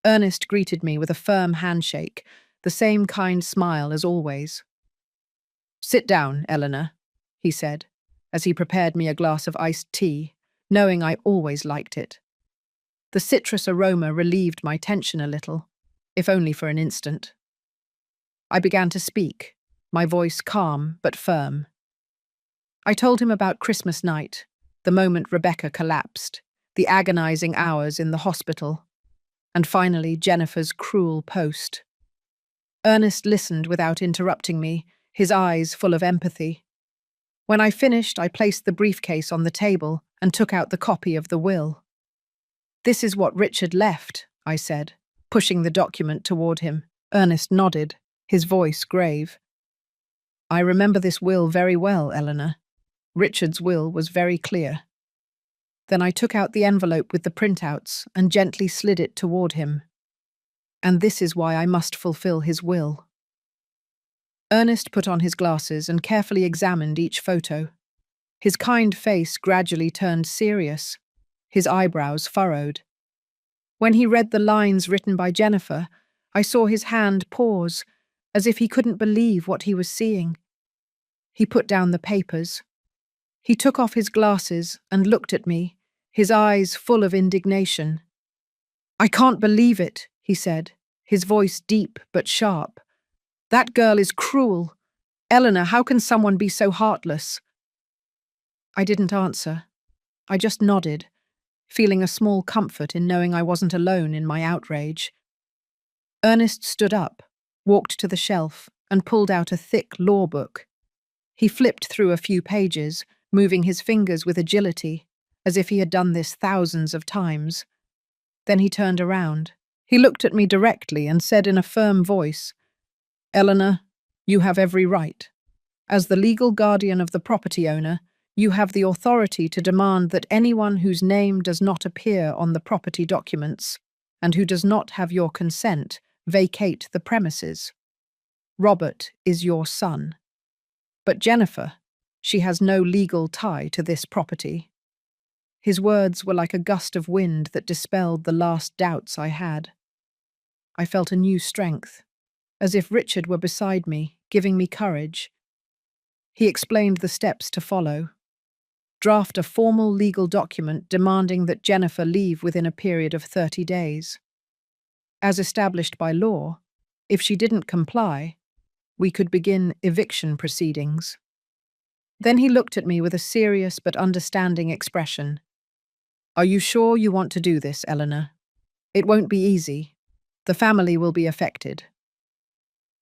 Ernest greeted me with a firm handshake, the same kind smile as always. "Sit down, Eleanor," he said, as he prepared me a glass of iced tea, knowing I always liked it. The citrus aroma relieved my tension a little, if only for an instant. I began to speak, my voice calm but firm. I told him about Christmas night, the moment Rebecca collapsed, the agonizing hours in the hospital, and finally Jennifer's cruel post. Ernest listened without interrupting me, his eyes full of empathy. When I finished, I placed the briefcase on the table and took out the copy of the will. "This is what Richard left," I said, pushing the document toward him. Ernest nodded, his voice grave. "I remember this will very well, Eleanor. Richard's will was very clear." Then I took out the envelope with the printouts and gently slid it toward him. "And this is why I must fulfill his will." Ernest put on his glasses and carefully examined each photo. His kind face gradually turned serious, his eyebrows furrowed. When he read the lines written by Jennifer, I saw his hand pause, as if he couldn't believe what he was seeing. He put down the papers. He took off his glasses and looked at me, his eyes full of indignation. "I can't believe it," he said, his voice deep but sharp. "That girl is cruel. Eleanor, how can someone be so heartless?" I didn't answer. I just nodded, feeling a small comfort in knowing I wasn't alone in my outrage. Ernest stood up, walked to the shelf, and pulled out a thick law book. He flipped through a few pages, moving his fingers with agility, as if he had done this thousands of times. Then he turned around. He looked at me directly and said in a firm voice, "Eleanor, you have every right. As the legal guardian of the property owner, you have the authority to demand that anyone whose name does not appear on the property documents and who does not have your consent vacate the premises. Robert is your son. But Jennifer, she has no legal tie to this property." His words were like a gust of wind that dispelled the last doubts I had. I felt a new strength, as if Richard were beside me, giving me courage. He explained the steps to follow. Draft a formal legal document demanding that Jennifer leave within a period of 30 days. As established by law, if she didn't comply, we could begin eviction proceedings. Then he looked at me with a serious but understanding expression. "Are you sure you want to do this, Eleanor? It won't be easy. The family will be affected."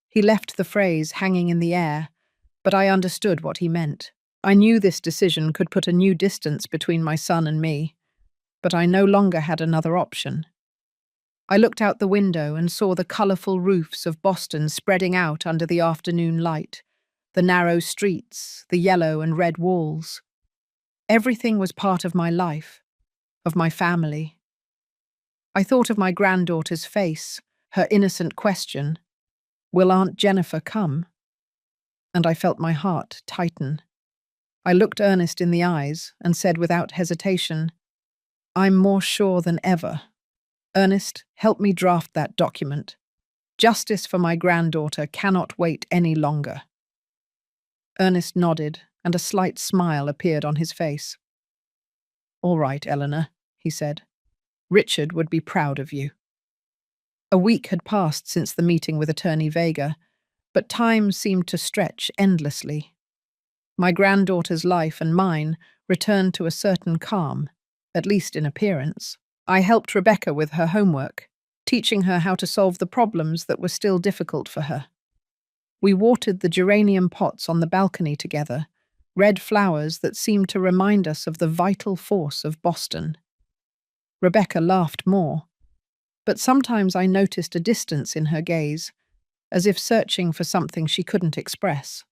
He left the phrase hanging in the air, but I understood what he meant. I knew this decision could put a new distance between my son and me, but I no longer had another option. I looked out the window and saw the colourful roofs of Boston spreading out under the afternoon light, the narrow streets, the yellow and red walls. Everything was part of my life, of my family. I thought of my granddaughter's face, her innocent question, "Will Aunt Jennifer come?" and I felt my heart tighten. I looked Ernest in the eyes and said without hesitation, "I'm more sure than ever. Ernest, help me draft that document. Justice for my granddaughter cannot wait any longer." Ernest nodded, and a slight smile appeared on his face. "All right, Eleanor," he said. "Richard would be proud of you." A week had passed since the meeting with Attorney Vega, but time seemed to stretch endlessly. My granddaughter's life and mine returned to a certain calm, at least in appearance. I helped Rebecca with her homework, teaching her how to solve the problems that were still difficult for her. We watered the geranium pots on the balcony together, red flowers that seemed to remind us of the vital force of Boston. Rebecca laughed more, but sometimes I noticed a distance in her gaze, as if searching for something she couldn't express.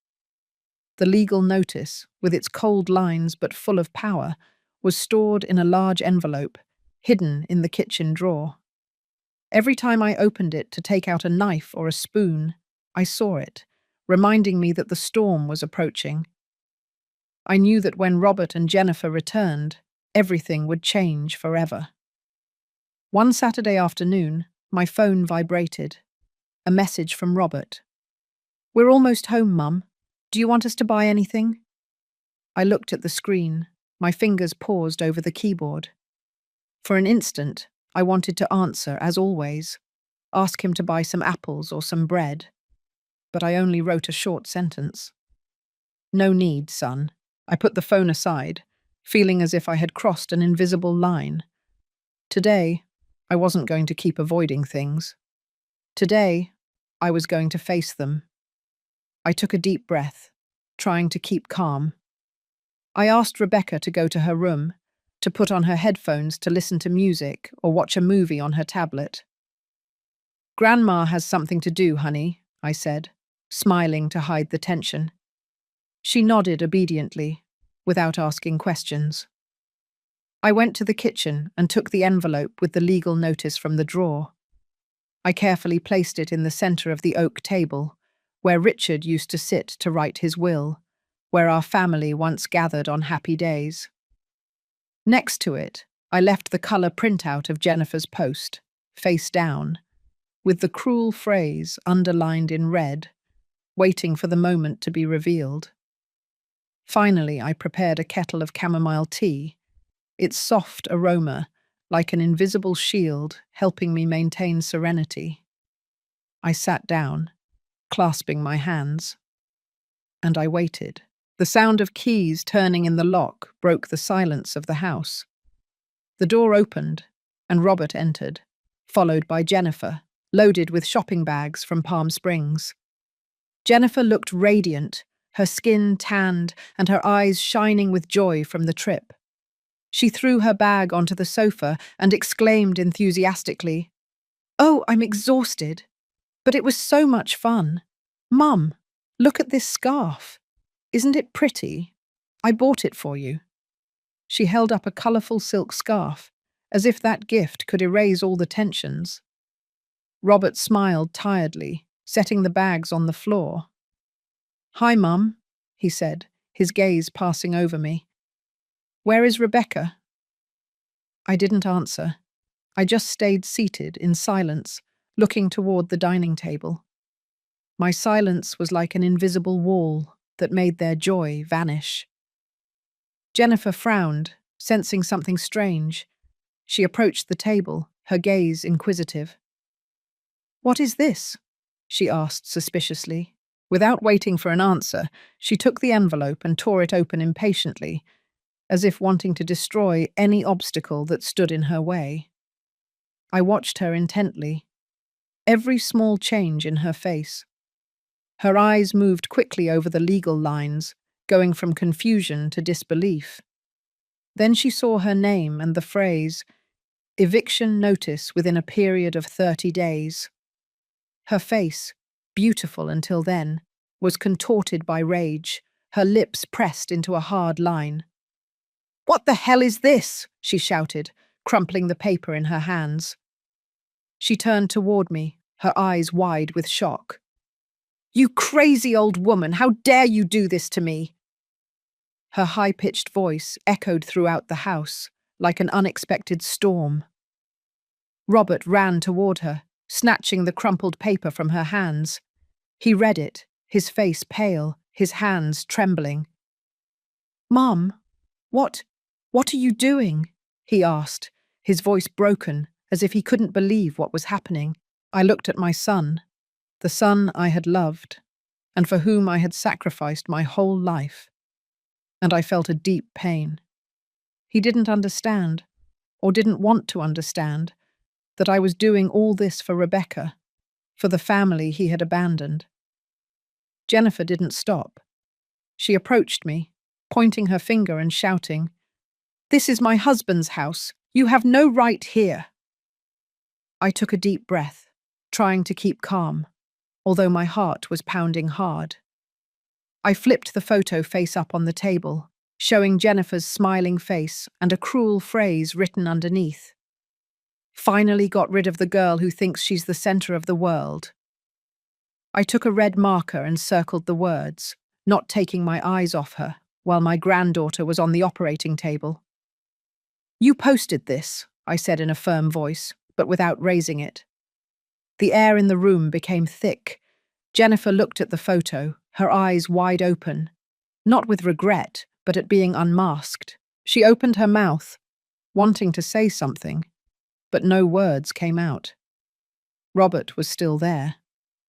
The legal notice, with its cold lines but full of power, was stored in a large envelope, hidden in the kitchen drawer. Every time I opened it to take out a knife or a spoon, I saw it, reminding me that the storm was approaching. I knew that when Robert and Jennifer returned, everything would change forever. One Saturday afternoon, my phone vibrated. A message from Robert. "We're almost home, Mum. Do you want us to buy anything?" I looked at the screen, my fingers paused over the keyboard. For an instant, I wanted to answer, as always, ask him to buy some apples or some bread. But I only wrote a short sentence. "No need, son." I put the phone aside, feeling as if I had crossed an invisible line. Today, I wasn't going to keep avoiding things. Today, I was going to face them. I took a deep breath, trying to keep calm. I asked Rebecca to go to her room, to put on her headphones to listen to music or watch a movie on her tablet. "Grandma has something to do, honey," I said, smiling to hide the tension. She nodded obediently, without asking questions. I went to the kitchen and took the envelope with the legal notice from the drawer. I carefully placed it in the center of the oak table, where Richard used to sit to write his will, where our family once gathered on happy days. Next to it, I left the color printout of Jennifer's post, face down, with the cruel phrase underlined in red, waiting for the moment to be revealed. Finally, I prepared a kettle of chamomile tea, its soft aroma like an invisible shield helping me maintain serenity. I sat down, clasping my hands, and I waited. The sound of keys turning in the lock broke the silence of the house. The door opened, and Robert entered, followed by Jennifer, loaded with shopping bags from Palm Springs. Jennifer looked radiant, her skin tanned and her eyes shining with joy from the trip. She threw her bag onto the sofa and exclaimed enthusiastically, "Oh, I'm exhausted. But it was so much fun. Mum, look at this scarf. Isn't it pretty? I bought it for you." She held up a colourful silk scarf, as if that gift could erase all the tensions. Robert smiled tiredly, setting the bags on the floor. "Hi, Mum," he said, his gaze passing over me. "Where is Rebecca?" I didn't answer. I just stayed seated in silence, looking toward the dining table. My silence was like an invisible wall that made their joy vanish. Jennifer frowned, sensing something strange. She approached the table, her gaze inquisitive. "What is this?" she asked suspiciously. Without waiting for an answer, she took the envelope and tore it open impatiently, as if wanting to destroy any obstacle that stood in her way. I watched her intently, every small change in her face. Her eyes moved quickly over the legal lines, going from confusion to disbelief. Then she saw her name and the phrase, "Eviction notice within a period of 30 days." Her face, beautiful until then, was contorted by rage, her lips pressed into a hard line. "What the hell is this?" she shouted, crumpling the paper in her hands. She turned toward me, her eyes wide with shock. You crazy old woman, how dare you do this to me? Her high-pitched voice echoed throughout the house, like an unexpected storm. Robert ran toward her, snatching the crumpled paper from her hands. He read it, his face pale, his hands trembling. "Mom, what are you doing?" he asked, his voice broken, as if he couldn't believe what was happening. I looked at my son, the son I had loved, and for whom I had sacrificed my whole life, and I felt a deep pain. He didn't understand, or didn't want to understand, that I was doing all this for Rebecca, for the family he had abandoned. Jennifer didn't stop. She approached me, pointing her finger and shouting, "This is my husband's house. You have no right here." I took a deep breath, trying to keep calm, although my heart was pounding hard. I flipped the photo face up on the table, showing Jennifer's smiling face and a cruel phrase written underneath. "Finally got rid of the girl who thinks she's the center of the world." I took a red marker and circled the words, not taking my eyes off her, while my granddaughter was on the operating table. "You posted this," I said in a firm voice, but without raising it. The air in the room became thick. Jennifer looked at the photo, her eyes wide open, not with regret, but at being unmasked. She opened her mouth, wanting to say something, but no words came out. Robert was still there,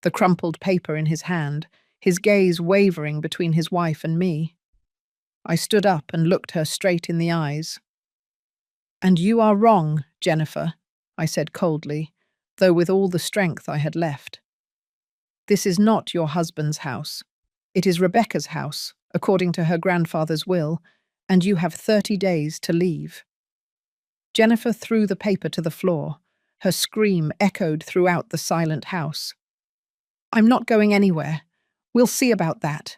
the crumpled paper in his hand, his gaze wavering between his wife and me. I stood up and looked her straight in the eyes. "And you are wrong, Jennifer," I said coldly, though with all the strength I had left. "This is not your husband's house. It is Rebecca's house, according to her grandfather's will, and you have 30 days to leave." Jennifer threw the paper to the floor. Her scream echoed throughout the silent house. "I'm not going anywhere. We'll see about that."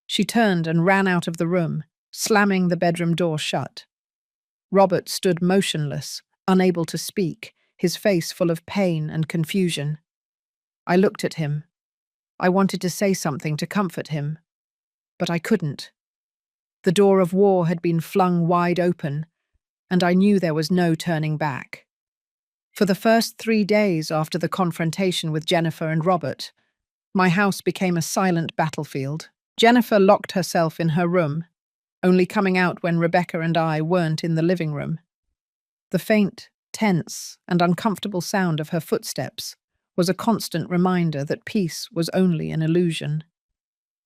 She turned and ran out of the room, slamming the bedroom door shut. Robert stood motionless, unable to speak, his face full of pain and confusion. I looked at him. I wanted to say something to comfort him, but I couldn't. The door of war had been flung wide open, and I knew there was no turning back. For the first 3 days after the confrontation with Jennifer and Robert, my house became a silent battlefield. Jennifer locked herself in her room, only coming out when Rebecca and I weren't in the living room. The faint, tense, and uncomfortable sound of her footsteps was a constant reminder that peace was only an illusion.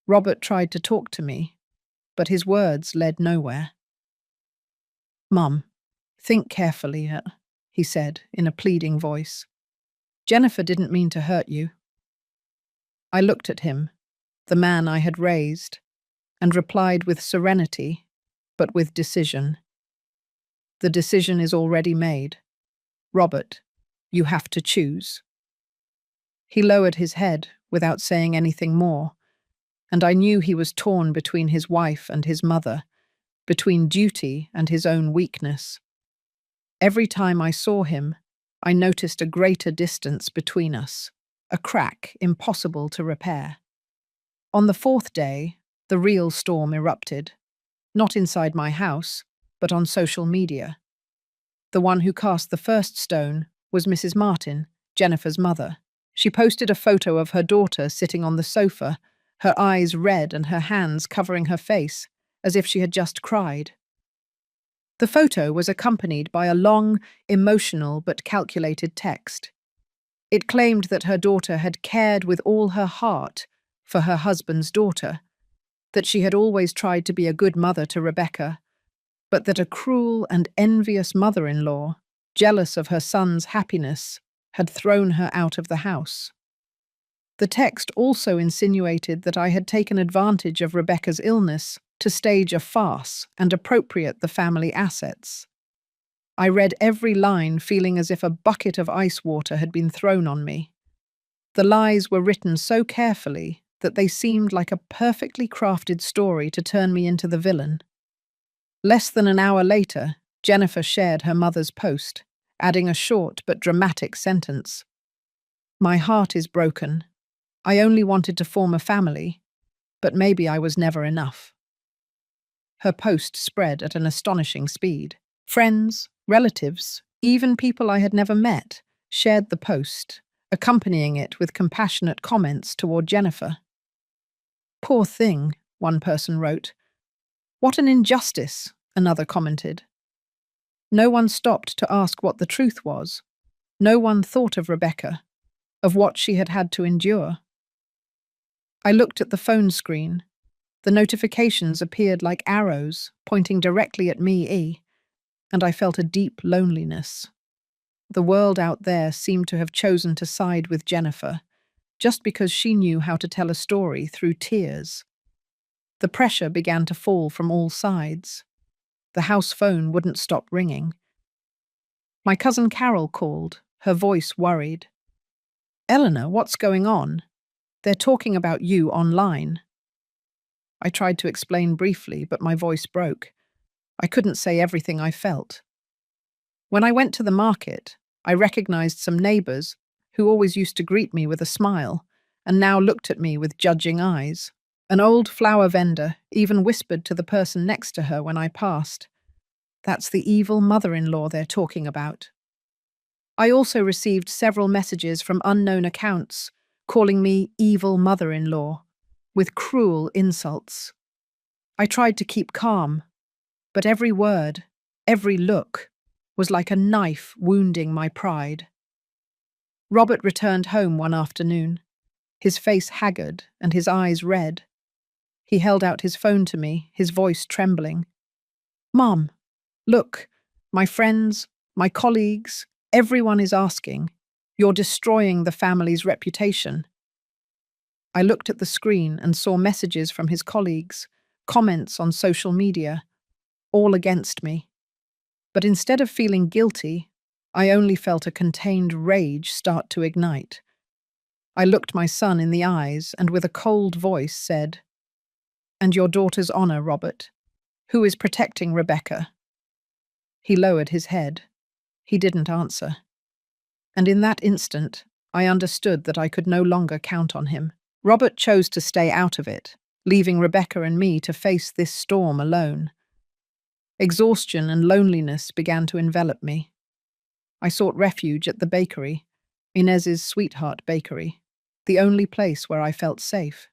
Robert tried to talk to me, but his words led nowhere. "Mum, think carefully," he said in a pleading voice. "Jennifer didn't mean to hurt you." I looked at him, the man I had raised, and replied with serenity, but with decision. "The decision is already made. Robert, you have to choose." He lowered his head without saying anything more, and I knew he was torn between his wife and his mother, between duty and his own weakness. Every time I saw him, I noticed a greater distance between us, a crack impossible to repair. On the 4th day, the real storm erupted, not inside my house, but on social media. The one who cast the first stone was Mrs. Martin, Jennifer's mother. She posted a photo of her daughter sitting on the sofa, her eyes red and her hands covering her face, as if she had just cried. The photo was accompanied by a long, emotional but calculated text. It claimed that her daughter had cared with all her heart for her husband's daughter, that she had always tried to be a good mother to Rebecca, but that a cruel and envious mother-in-law, jealous of her son's happiness, had thrown her out of the house. The text also insinuated that I had taken advantage of Rebecca's illness to stage a farce and appropriate the family assets. I read every line feeling as if a bucket of ice water had been thrown on me. The lies were written so carefully that they seemed like a perfectly crafted story to turn me into the villain. Less than an hour later, Jennifer shared her mother's post, adding a short but dramatic sentence. "My heart is broken. I only wanted to form a family, but maybe I was never enough. Her post spread at an astonishing speed. Friends, relatives, even people I had never met shared the post, accompanying it with compassionate comments toward Jennifer. "Poor thing," one person wrote. "What an injustice," another commented. No one stopped to ask what the truth was. No one thought of Rebecca, of what she had had to endure. I looked at the phone screen. The notifications appeared like arrows, pointing directly at me, and I felt a deep loneliness. The world out there seemed to have chosen to side with Jennifer, just because she knew how to tell a story through tears. The pressure began to fall from all sides. The house phone wouldn't stop ringing. My cousin Carol called, her voice worried. "Eleanor, what's going on? They're talking about you online." I tried to explain briefly, but my voice broke. I couldn't say everything I felt. When I went to the market, I recognized some neighbors who always used to greet me with a smile, and now looked at me with judging eyes. An old flower vendor even whispered to the person next to her when I passed, "That's the evil mother-in-law they're talking about." I also received several messages from unknown accounts calling me evil mother-in-law, with cruel insults. I tried to keep calm, but every word, every look, was like a knife wounding my pride. Robert returned home one afternoon, his face haggard and his eyes red. He held out his phone to me, his voice trembling. "Mom, look, my friends, my colleagues, everyone is asking. You're destroying the family's reputation." I looked at the screen and saw messages from his colleagues, comments on social media, all against me. But instead of feeling guilty, I only felt a contained rage start to ignite. I looked my son in the eyes and with a cold voice said, "And your daughter's honor, Robert? Who is protecting Rebecca?" He lowered his head. He didn't answer. And in that instant, I understood that I could no longer count on him. Robert chose to stay out of it, leaving Rebecca and me to face this storm alone. Exhaustion and loneliness began to envelop me. I sought refuge at the bakery, Inez's sweetheart bakery, the only place where I felt safe.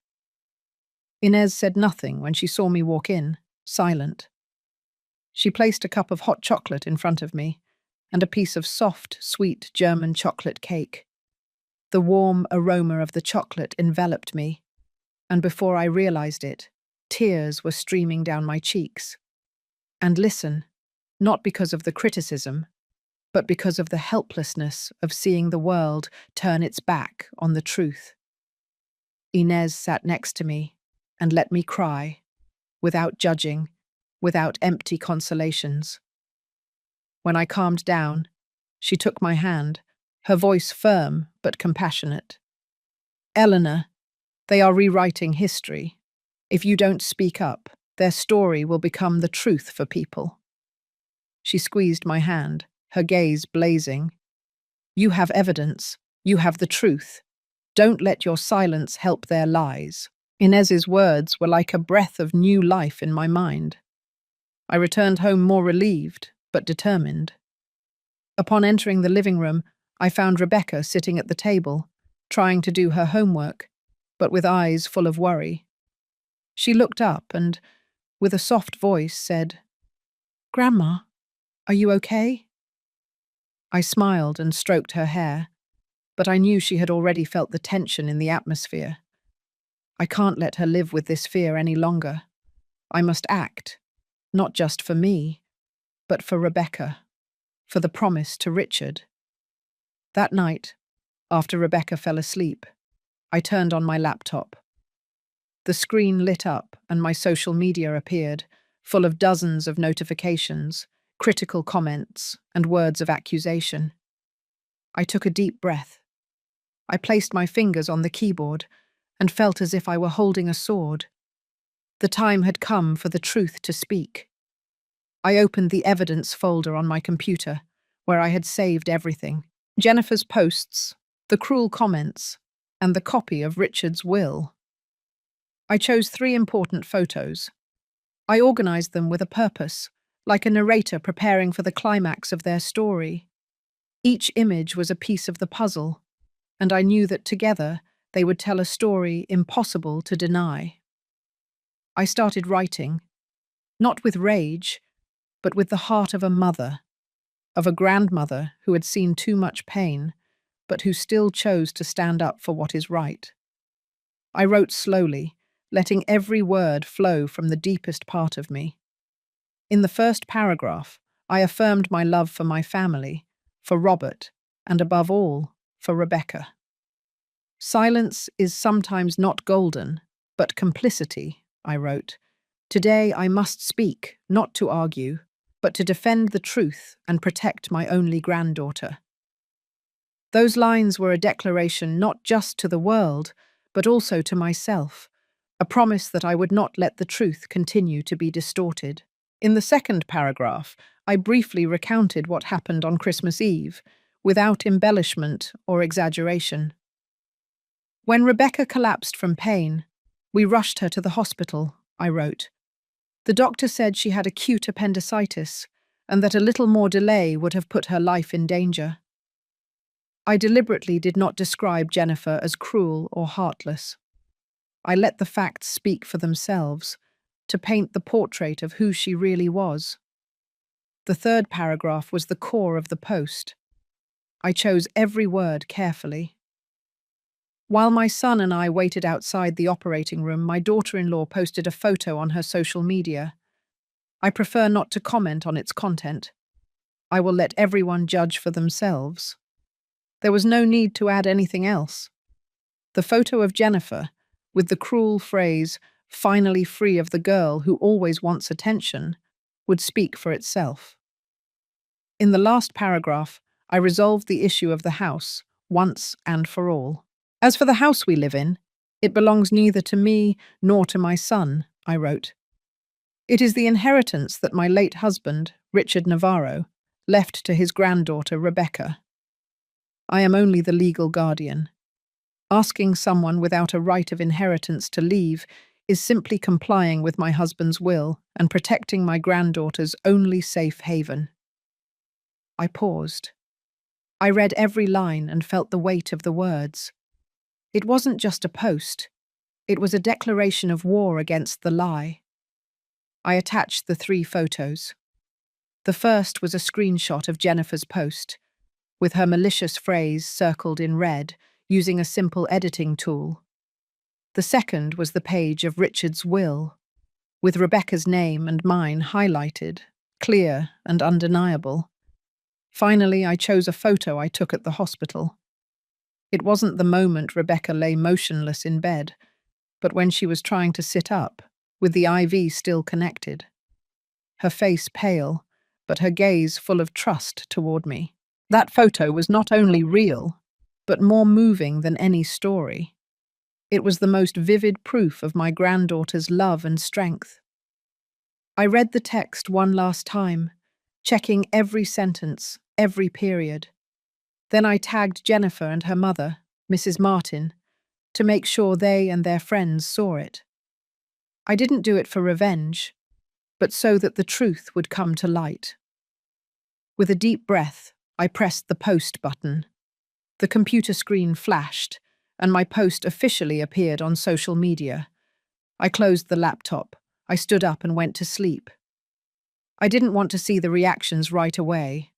Inez said nothing when she saw me walk in, silent. She placed a cup of hot chocolate in front of me and a piece of soft, sweet German chocolate cake. The warm aroma of the chocolate enveloped me, and before I realized it, tears were streaming down my cheeks. And listen, not because of the criticism, but because of the helplessness of seeing the world turn its back on the truth. Inez sat next to me and let me cry, without judging, without empty consolations. When I calmed down, she took my hand, her voice firm but compassionate. "Eleanor, they are rewriting history. If you don't speak up, their story will become the truth for people." She squeezed my hand, her gaze blazing. "You have evidence. You have the truth. Don't let your silence help their lies." Inez's words were like a breath of new life in my mind. I returned home more relieved, but determined. Upon entering the living room, I found Rebecca sitting at the table, trying to do her homework, but with eyes full of worry. She looked up and, with a soft voice, said, "Grandma, are you okay?" I smiled and stroked her hair, but I knew she had already felt the tension in the atmosphere. I can't let her live with this fear any longer. I must act, not just for me, but for Rebecca, for the promise to Richard. That night, after Rebecca fell asleep, I turned on my laptop. The screen lit up and my social media appeared, full of dozens of notifications, critical comments, and words of accusation. I took a deep breath. I placed my fingers on the keyboard and felt as if I were holding a sword. The time had come for the truth to speak. I opened the evidence folder on my computer, where I had saved everything. Jennifer's posts, the cruel comments, and the copy of Richard's will. I chose 3 important photos. I organized them with a purpose, like a narrator preparing for the climax of their story. Each image was a piece of the puzzle, and I knew that together they would tell a story impossible to deny. I started writing, not with rage, but with the heart of a mother, of a grandmother who had seen too much pain, but who still chose to stand up for what is right. I wrote slowly, letting every word flow from the deepest part of me. In the first paragraph, I affirmed my love for my family, for Robert, and above all, for Rebecca. Silence is sometimes not golden, but complicity, I wrote. Today I must speak, not to argue, but to defend the truth and protect my only granddaughter. Those lines were a declaration not just to the world, but also to myself, a promise that I would not let the truth continue to be distorted. In the second paragraph, I briefly recounted what happened on Christmas Eve, without embellishment or exaggeration. When Rebecca collapsed from pain, we rushed her to the hospital, I wrote. The doctor said she had acute appendicitis, and that a little more delay would have put her life in danger. I deliberately did not describe Jennifer as cruel or heartless. I let the facts speak for themselves, to paint the portrait of who she really was. The third paragraph was the core of the post. I chose every word carefully. While my son and I waited outside the operating room, my daughter-in-law posted a photo on her social media. I prefer not to comment on its content. I will let everyone judge for themselves. There was no need to add anything else. The photo of Jennifer, with the cruel phrase, "finally free of the girl who always wants attention," would speak for itself. In the last paragraph, I resolved the issue of the house, once and for all. As for the house we live in, it belongs neither to me nor to my son, I wrote. It is the inheritance that my late husband, Richard Navarro, left to his granddaughter, Rebecca. I am only the legal guardian. Asking someone without a right of inheritance to leave is simply complying with my husband's will and protecting my granddaughter's only safe haven. I paused. I read every line and felt the weight of the words. It wasn't just a post. It was a declaration of war against the lie. I attached the 3 photos. The first was a screenshot of Jennifer's post, with her malicious phrase circled in red, using a simple editing tool. The second was the page of Richard's will, with Rebecca's name and mine highlighted, clear and undeniable. Finally, I chose a photo I took at the hospital. It wasn't the moment Rebecca lay motionless in bed, but when she was trying to sit up, with the IV still connected. Her face pale, but her gaze full of trust toward me. That photo was not only real, but more moving than any story. It was the most vivid proof of my granddaughter's love and strength. I read the text one last time, checking every sentence, every period. Then I tagged Jennifer and her mother, Mrs. Martin, to make sure they and their friends saw it. I didn't do it for revenge, but so that the truth would come to light. With a deep breath, I pressed the post button. The computer screen flashed, and my post officially appeared on social media. I closed the laptop. I stood up and went to sleep. I didn't want to see the reactions right away.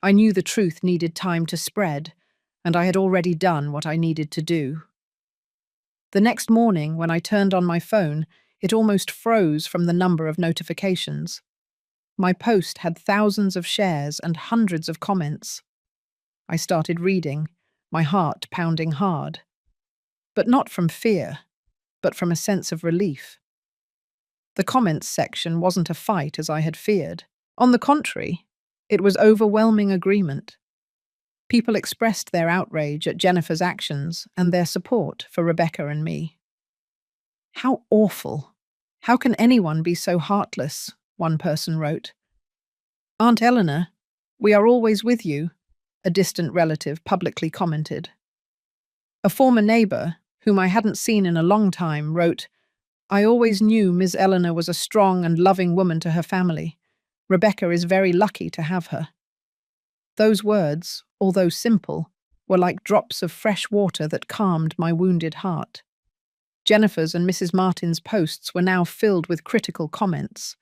I knew the truth needed time to spread, and I had already done what I needed to do. The next morning, when I turned on my phone, it almost froze from the number of notifications. My post had thousands of shares and hundreds of comments. I started reading, my heart pounding hard. But not from fear, but from a sense of relief. The comments section wasn't a fight as I had feared. On the contrary, it was overwhelming agreement. People expressed their outrage at Jennifer's actions and their support for Rebecca and me. "How awful! How can anyone be so heartless?" one person wrote. "Aunt Eleanor, we are always with you," a distant relative publicly commented. A former neighbour, whom I hadn't seen in a long time, wrote, "I always knew Miss Eleanor was a strong and loving woman to her family. Rebecca is very lucky to have her." Those words, although simple, were like drops of fresh water that calmed my wounded heart. Jennifer's and Mrs. Martin's posts were now filled with critical comments.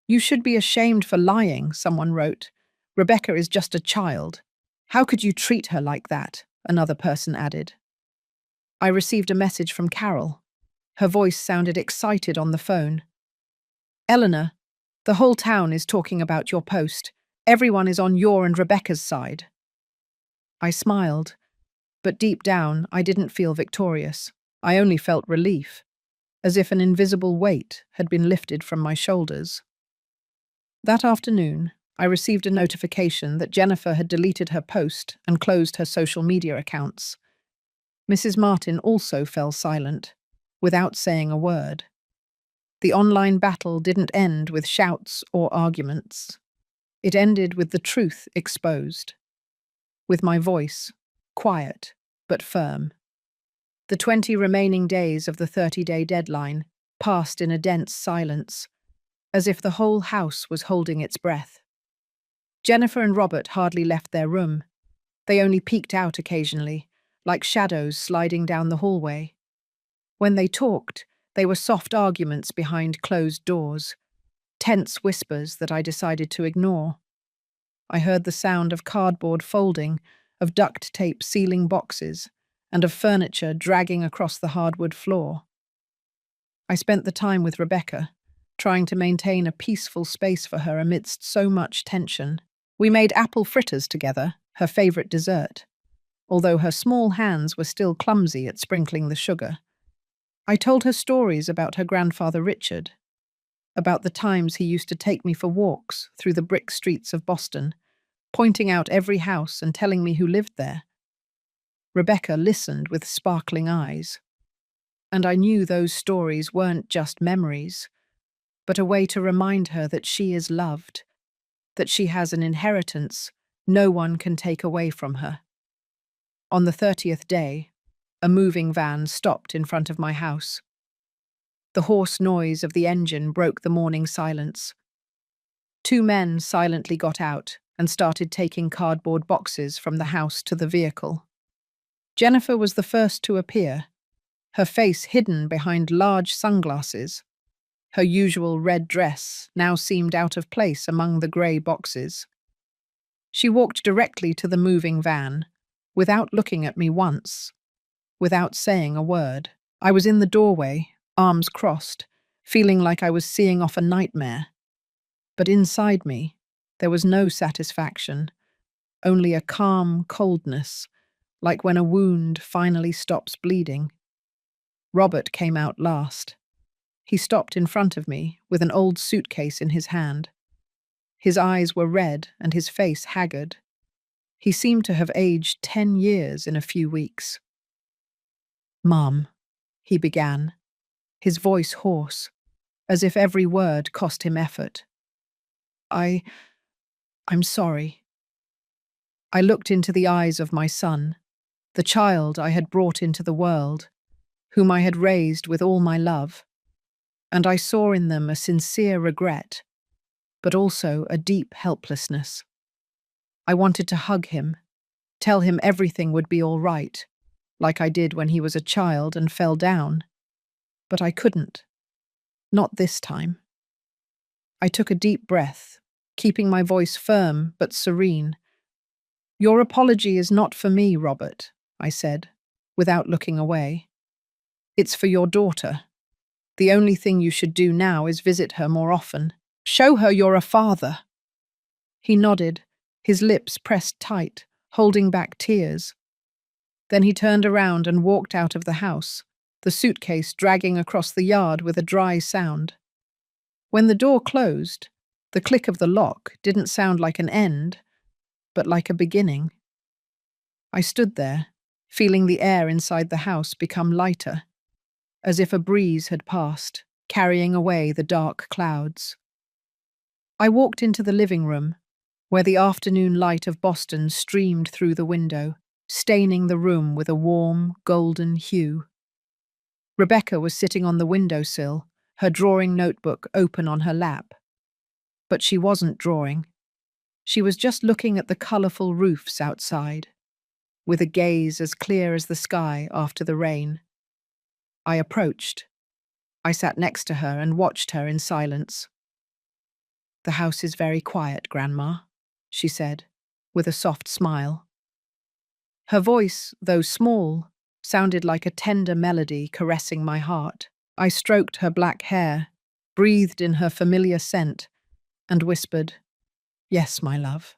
"You should be ashamed for lying," someone wrote. "Rebecca is just a child. How could you treat her like that?" another person added. I received a message from Carol. Her voice sounded excited on the phone. "Eleanor, the whole town is talking about your post. Everyone is on your and Rebecca's side." I smiled, but deep down I didn't feel victorious. I only felt relief, as if an invisible weight had been lifted from my shoulders. That afternoon, I received a notification that Jennifer had deleted her post and closed her social media accounts. Mrs. Martin also fell silent, without saying a word. The online battle didn't end with shouts or arguments. It ended with the truth exposed. With my voice, quiet but firm. The 20 remaining days of the 30-day deadline passed in a dense silence, as if the whole house was holding its breath. Jennifer and Robert hardly left their room. They only peeked out occasionally, like shadows sliding down the hallway. When they talked, they were soft arguments behind closed doors, tense whispers that I decided to ignore. I heard the sound of cardboard folding, of duct tape sealing boxes, and of furniture dragging across the hardwood floor. I spent the time with Rebecca, trying to maintain a peaceful space for her amidst so much tension. We made apple fritters together, her favourite dessert, although her small hands were still clumsy at sprinkling the sugar. I told her stories about her grandfather Richard, about the times he used to take me for walks through the brick streets of Boston, pointing out every house and telling me who lived there. Rebecca listened with sparkling eyes, and I knew those stories weren't just memories, but a way to remind her that she is loved, that she has an inheritance no one can take away from her. On the 30th day, a moving van stopped in front of my house. The hoarse noise of the engine broke the morning silence. 2 men silently got out and started taking cardboard boxes from the house to the vehicle. Jennifer was the first to appear, her face hidden behind large sunglasses. Her usual red dress now seemed out of place among the grey boxes. She walked directly to the moving van, without looking at me once, without saying a word. I was in the doorway, arms crossed, feeling like I was seeing off a nightmare. But inside me, there was no satisfaction, only a calm coldness, like when a wound finally stops bleeding. Robert came out last. He stopped in front of me with an old suitcase in his hand. His eyes were red and his face haggard. He seemed to have aged 10 years in a few weeks. "Mom," he began, his voice hoarse, as if every word cost him effort. I'm sorry." I looked into the eyes of my son, the child I had brought into the world, whom I had raised with all my love, and I saw in them a sincere regret, but also a deep helplessness. I wanted to hug him, tell him everything would be all right, like I did when he was a child and fell down, but I couldn't. Not this time. I took a deep breath, keeping my voice firm but serene. "Your apology is not for me, Robert," I said, without looking away. "It's for your daughter. The only thing you should do now is visit her more often. Show her you're a father." He nodded, his lips pressed tight, holding back tears. Then he turned around and walked out of the house, the suitcase dragging across the yard with a dry sound. When the door closed, the click of the lock didn't sound like an end, but like a beginning. I stood there, feeling the air inside the house become lighter, as if a breeze had passed, carrying away the dark clouds. I walked into the living room, where the afternoon light of Boston streamed through the window. staining the room with a warm, golden hue. Rebecca was sitting on the windowsill, her drawing notebook open on her lap. But she wasn't drawing. She was just looking at the colourful roofs outside, with a gaze as clear as the sky after the rain. I approached. I sat next to her and watched her in silence. "The house is very quiet, Grandma," she said, with a soft smile. Her voice, though small, sounded like a tender melody caressing my heart. I stroked her black hair, breathed in her familiar scent, and whispered, "Yes, my love.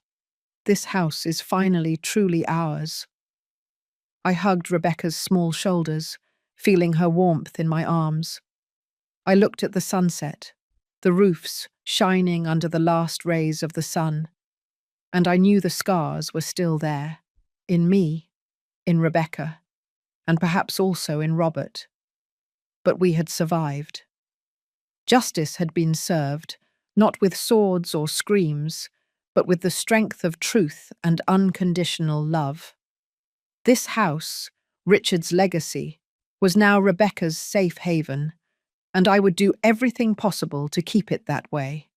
This house is finally truly ours." I hugged Rebecca's small shoulders, feeling her warmth in my arms. I looked at the sunset, the roofs shining under the last rays of the sun, and I knew the scars were still there, in me, in Rebecca, and perhaps also in Robert. But we had survived. Justice had been served, not with swords or screams, but with the strength of truth and unconditional love. This house, Richard's legacy, was now Rebecca's safe haven, and I would do everything possible to keep it that way.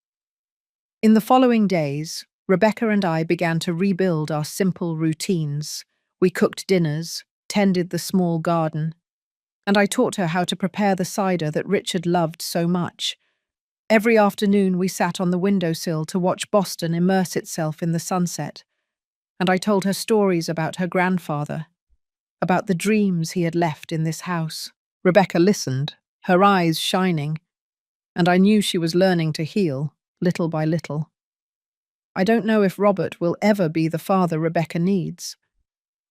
In the following days, Rebecca and I began to rebuild our simple routines. We cooked dinners, tended the small garden, and I taught her how to prepare the cider that Richard loved so much. Every afternoon we sat on the windowsill to watch Boston immerse itself in the sunset, and I told her stories about her grandfather, about the dreams he had left in this house. Rebecca listened, her eyes shining, and I knew she was learning to heal, little by little. I don't know if Robert will ever be the father Rebecca needs.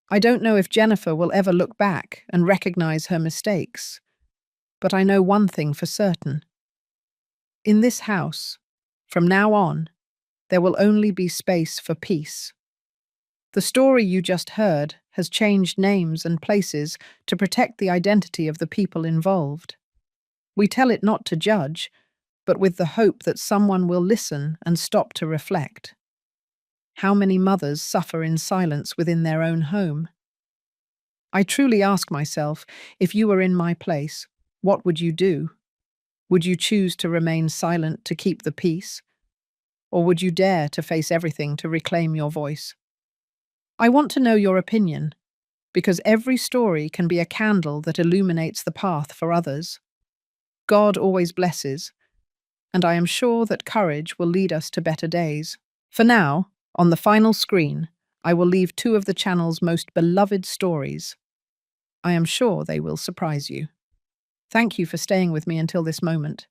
I don't know if Jennifer will ever look back and recognize her mistakes. But I know one thing for certain. In this house, from now on, there will only be space for peace. The story you just heard has changed names and places to protect the identity of the people involved. We tell it not to judge, but with the hope that someone will listen and stop to reflect. How many mothers suffer in silence within their own home? I truly ask myself, if you were in my place, what would you do? Would you choose to remain silent to keep the peace? Or would you dare to face everything to reclaim your voice? I want to know your opinion, because every story can be a candle that illuminates the path for others. God always blesses, and I am sure that courage will lead us to better days. For now, on the final screen, I will leave two of the channel's most beloved stories. I am sure they will surprise you. Thank you for staying with me until this moment.